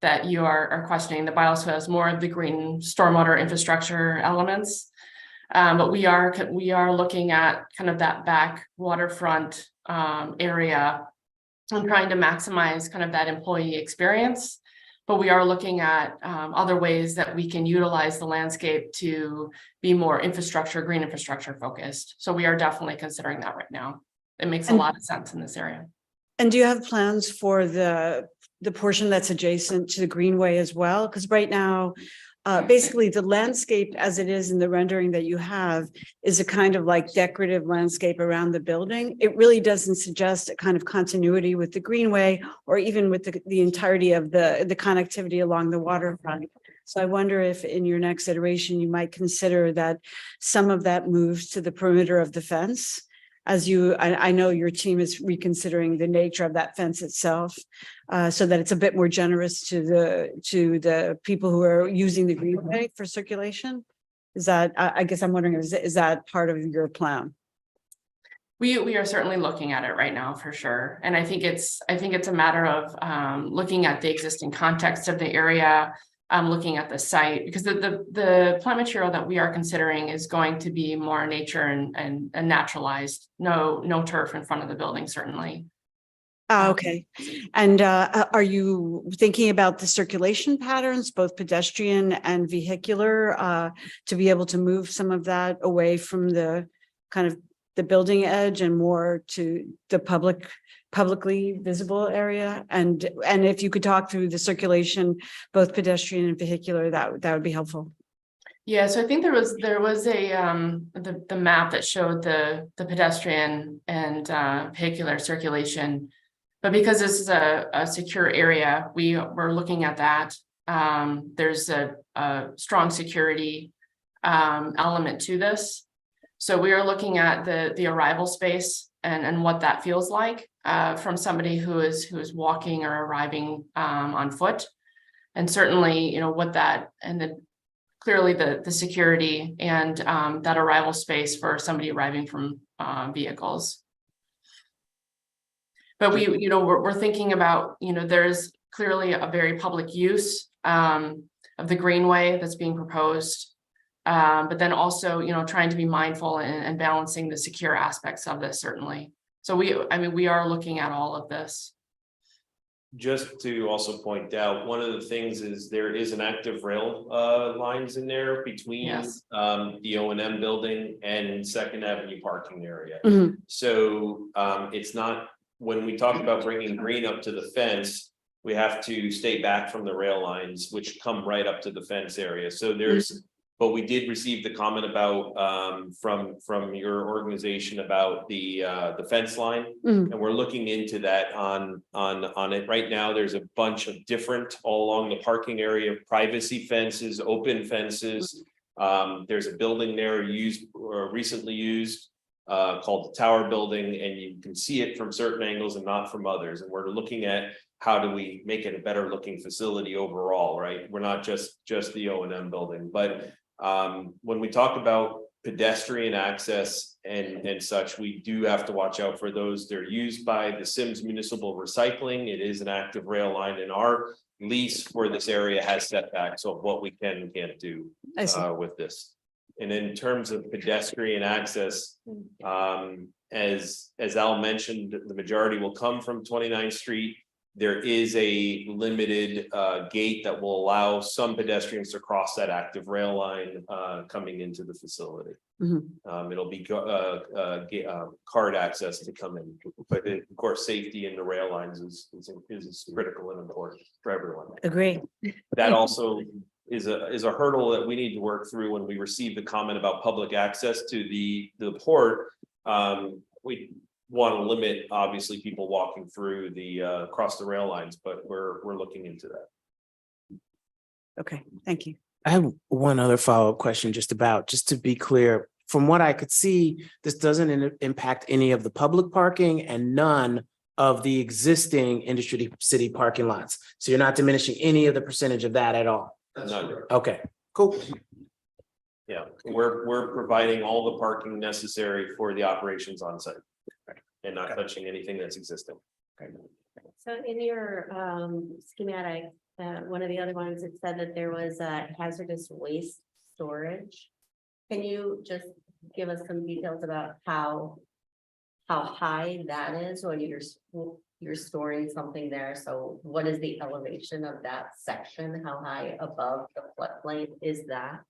that you are questioning. The bioswales, more of the green stormwater infrastructure elements. But we are looking at kind of that back waterfront area and trying to maximize kind of that employee experience. But we are looking at other ways that we can utilize the landscape to be more green infrastructure focused. So we are definitely considering that right now. It makes a lot of sense in this area. And do you have plans for the portion that's adjacent to the greenway as well? Because right now, basically the landscape as it is in the rendering that you have is a kind of like decorative landscape around the building. It really doesn't suggest a kind of continuity with the greenway or even with the entirety of the connectivity along the waterfront. So I wonder if in your next iteration, you might consider that some of that moves to the perimeter of the fence. I know your team is reconsidering the nature of that fence itself, so that it's a bit more generous to the people who are using the greenway for circulation. Is that, I guess I'm wondering, is that part of your plan? We are certainly looking at it right now for sure. And I think it's a matter of looking at the existing context of the area, looking at the site, because the plant material that we are considering is going to be more nature and naturalized, no turf in front of the building, certainly. Okay. And are you thinking about the circulation patterns, both pedestrian and vehicular, to be able to move some of that away from the kind of the building edge and more to the publicly visible area? And if you could talk through the circulation, both pedestrian and vehicular, that would be helpful. Yeah, so I think there was a the map that showed the pedestrian and vehicular circulation, but because this is a secure area, we're looking at that. There's a strong security element to this. So we are looking at the arrival space and what that feels like from somebody who is walking or arriving on foot, and certainly what that, and then clearly the security and that arrival space for somebody arriving from vehicles. But we're thinking about there's clearly a very public use. of the greenway that's being proposed. But then also, trying to be mindful and balancing the secure aspects of this, certainly. So we are looking at all of this. Just to also point out, one of the things is there is an active rail lines in there between Yes. the O&M building and Second Avenue parking area. Mhm. So it's not, when we talk about bringing green up to the fence, we have to stay back from the rail lines, which come right up to the fence area. So there's, but we did receive the comment about from your organization about the fence line. Mhm. And we're looking into that on it. Right now, there's a bunch of different all along the parking area, privacy fences, open fences. There's a building there used or recently used called the Tower Building, and you can see it from certain angles and not from others. And we're looking at how do we make it a better looking facility overall, right? We're not just the O&M building, but when we talk about pedestrian access and such, we do have to watch out for those. They're used by the Sims Municipal Recycling. It is an active rail line, and our lease for this area has setbacks of what we can and can't do I see. with this. And in terms of pedestrian access, as Al mentioned, the majority will come from 29th Street. There is a limited gate that will allow some pedestrians to cross that active rail line coming into the facility. It'll be card access to come in, but of course, safety in the rail lines is critical and important for everyone. Agree. That also is a hurdle that we need to work through when we receive the comment about public access to the port. We want to limit, obviously, people walking through the across the rail lines, but we're looking into that. Okay, thank you. I have one other follow-up question just to be clear, from what I could see, this doesn't impact any of the public parking and none of the existing Industry City parking lots. So you're not diminishing any of the percentage of that at all? None. Okay, cool. Yeah, we're providing all the parking necessary for the operations on site and not touching anything that's existing. So in your schematic, one of the other ones, it said that there was hazardous waste storage. Can you just give us some details about how high that is when you're storing something there? So what is the elevation of that section? How high above the floodplain is that?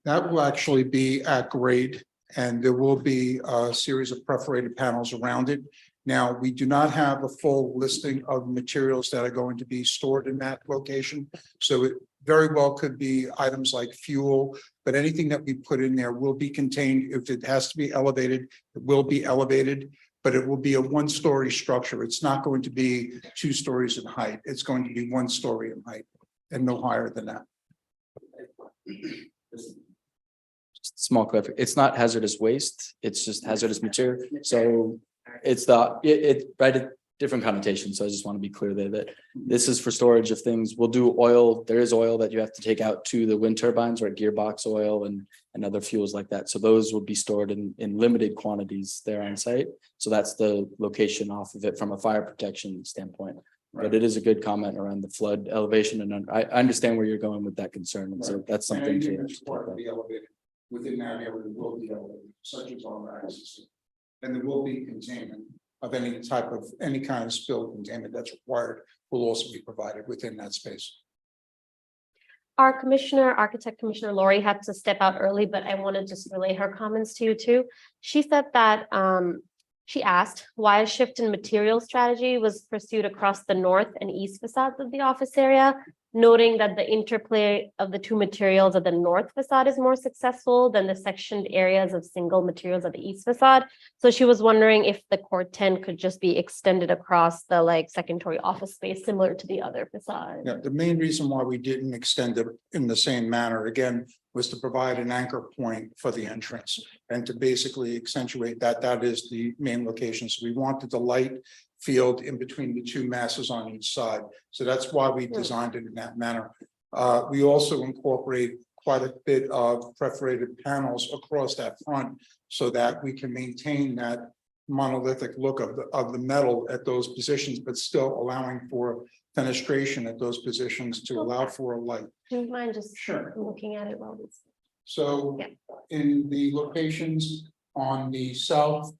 That will actually be at grade, and there will be a series of perforated panels around it. Now, we do not have a full listing of materials that are going to be stored in that location. So it very well could be items like fuel, but anything that we put in there will be contained. If it has to be elevated, it will be elevated, but it will be a one-story structure. It's not going to be 2 stories in height. It's going to be 1 story in height and no higher than that. Small clarification, it's not hazardous waste, it's just hazardous material. So it's right, different connotation. So I just want to be clear there that this is for storage of things. We'll do oil. There is oil that you have to take out to the wind turbines, or gearbox oil and other fuels like that. So those will be stored in limited quantities there on site. So that's the location off of it from a fire protection standpoint. But it is a good comment around the flood elevation, and I understand where you're going with that concern. And so that's something to be elevated. Within that area, there will be elevated, such as our access. And there will be containment of any kind of spill containment that's required will also be provided within that space. Our architect commissioner Lori had to step out early, but I want to just relay her comments to you too. She said that she asked why a shift in material strategy was pursued across the north and east facades of the office area, noting that the interplay of the 2 materials of the north facade is more successful than the sectioned areas of single materials of the east facade. So she was wondering if the Core 10 could just be extended across the second-story office space similar to the other facade. Yeah, the main reason why we didn't extend it in the same manner, again, was to provide an anchor point for the entrance and to basically accentuate that is the main location. So we wanted the light field in between the 2 masses on each side. So that's why we designed it in that manner. We also incorporate quite a bit of perforated panels across that front so that we can maintain that monolithic look of the metal at those positions, but still allowing for fenestration at those positions to allow for a light. Do you mind just Sure. looking at it while it's? So Yeah. in the locations on the south,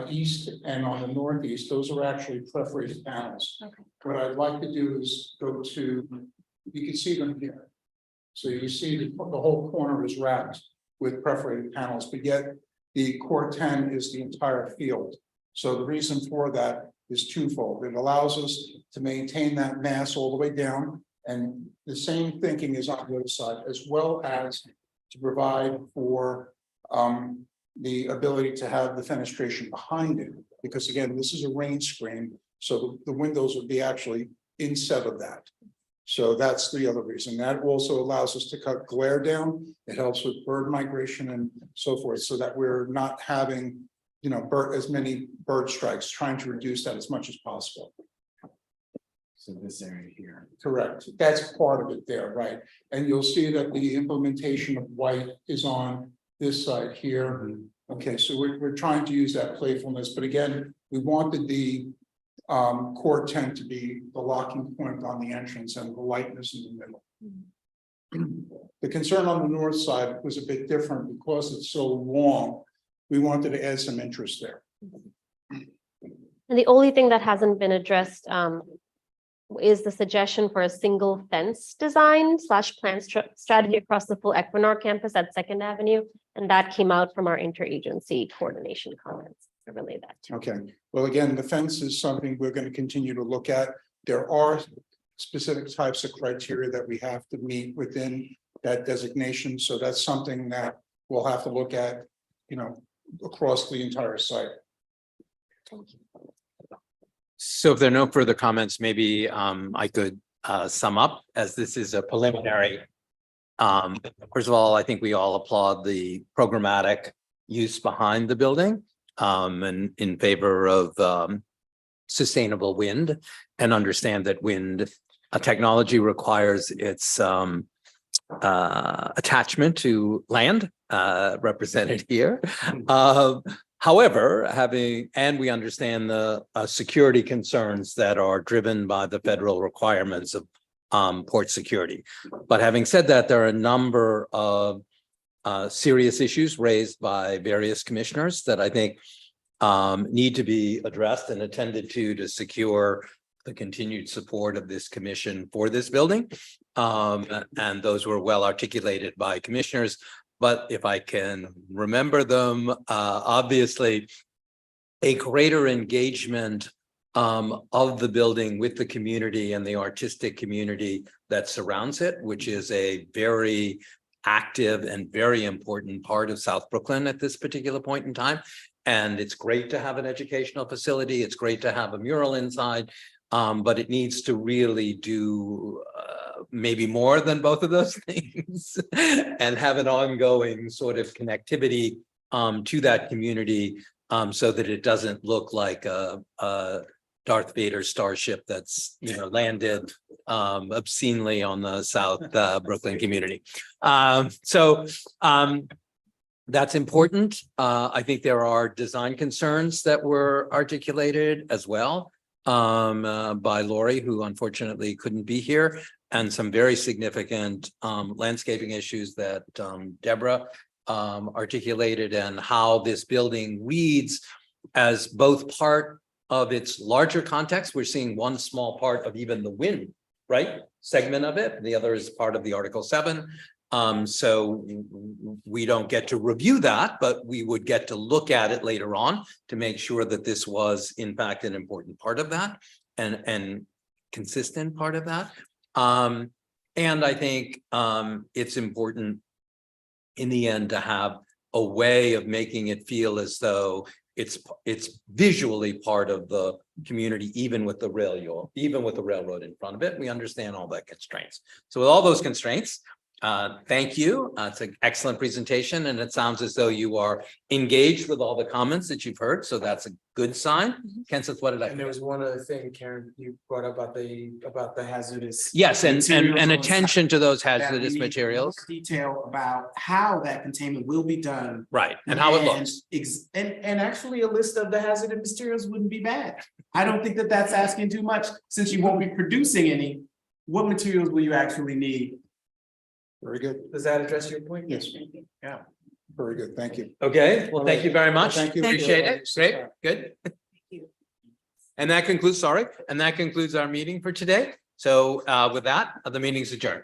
east and on the northeast, those are actually perforated panels. Okay. What I'd like to do is go to, you can see them here. So you see the whole corner is wrapped with perforated panels, but yet the core 10 is the entire field. So the reason for that is twofold. It allows us to maintain that mass all the way down. And the same thinking is on the other side, as well as to provide for the ability to have the fenestration behind it. Because again, this is a rain screen, so the windows would be actually instead of that. So that's the other reason. That also allows us to cut glare down. It helps with bird migration and so forth, so that we're not having, as many bird strikes, trying to reduce that as much as possible. So this area here. Correct. That's part of it there, right? And you'll see that the implementation of white is on this side here. Okay, so we're trying to use that playfulness, but again, we wanted the core 10 to be the locking point on the entrance and the lightness in the middle. The concern on the north side was a bit different because it's so long. We wanted to add some interest there. And the only thing that hasn't been addressed is the suggestion for a single fence design / plan strategy across the full Equinor campus at Second Avenue. And that came out from our interagency coordination comments. I relay that to. Okay, well, again, the fence is something we're going to continue to look at. There are specific types of criteria that we have to meet within that designation. So that's something that we'll have to look at, across the entire site. So if there are no further comments, maybe I could sum up, as this is a preliminary. First of all, I think we all applaud the programmatic use behind the building and in favor of sustainable wind, and understand that wind technology requires its attachment to land represented here. However, we understand the security concerns that are driven by the federal requirements of port security. But having said that, there are a number of serious issues raised by various commissioners that I think need to be addressed and attended to secure the continued support of this commission for this building. And those were well articulated by commissioners. But if I can remember them, obviously, a greater engagement of the building with the community and the artistic community that surrounds it, which is a very active and very important part of South Brooklyn at this particular point in time. And it's great to have an educational facility. It's great to have a mural inside, but it needs to really do maybe more than both of those things and have an ongoing sort of connectivity to that community so that it doesn't look like a Darth Vader starship that's landed obscenely on the South Brooklyn community. That's important. I think there are design concerns that were articulated as well by Lori, who unfortunately couldn't be here, and some very significant landscaping issues that Deborah articulated, and how this building reads as both part of its larger context. We're seeing one small part of even the wind, right, segment of it. The other is part of the Article 7. So we don't get to review that, but we would get to look at it later on to make sure that this was in fact an important part of that and consistent part of that. And I think it's important in the end to have a way of making it feel as though it's visually part of the community, even with the railroad in front of it. We understand all the constraints. So with all those constraints, Thank you. It's an excellent presentation and it sounds as though you are engaged with all the comments that you've heard. So that's a good sign. Kenseth, what did I? And there was one other thing, Karen, you brought up about the hazardous. Yes, and materials on the attention to those that we hazardous need materials. more Detail about how that containment will be done. Right, and how it looks. And actually a list of the hazardous materials wouldn't be bad. I don't think that that's asking too much, since you won't be producing any. What materials will you actually need? Very good. Does that address your point? Yes. Yeah. Very good. Thank you. Okay, well, thank you very much. Thank you. Appreciate it. Great, good. And that concludes our meeting for today. So with that, the meeting's adjourned.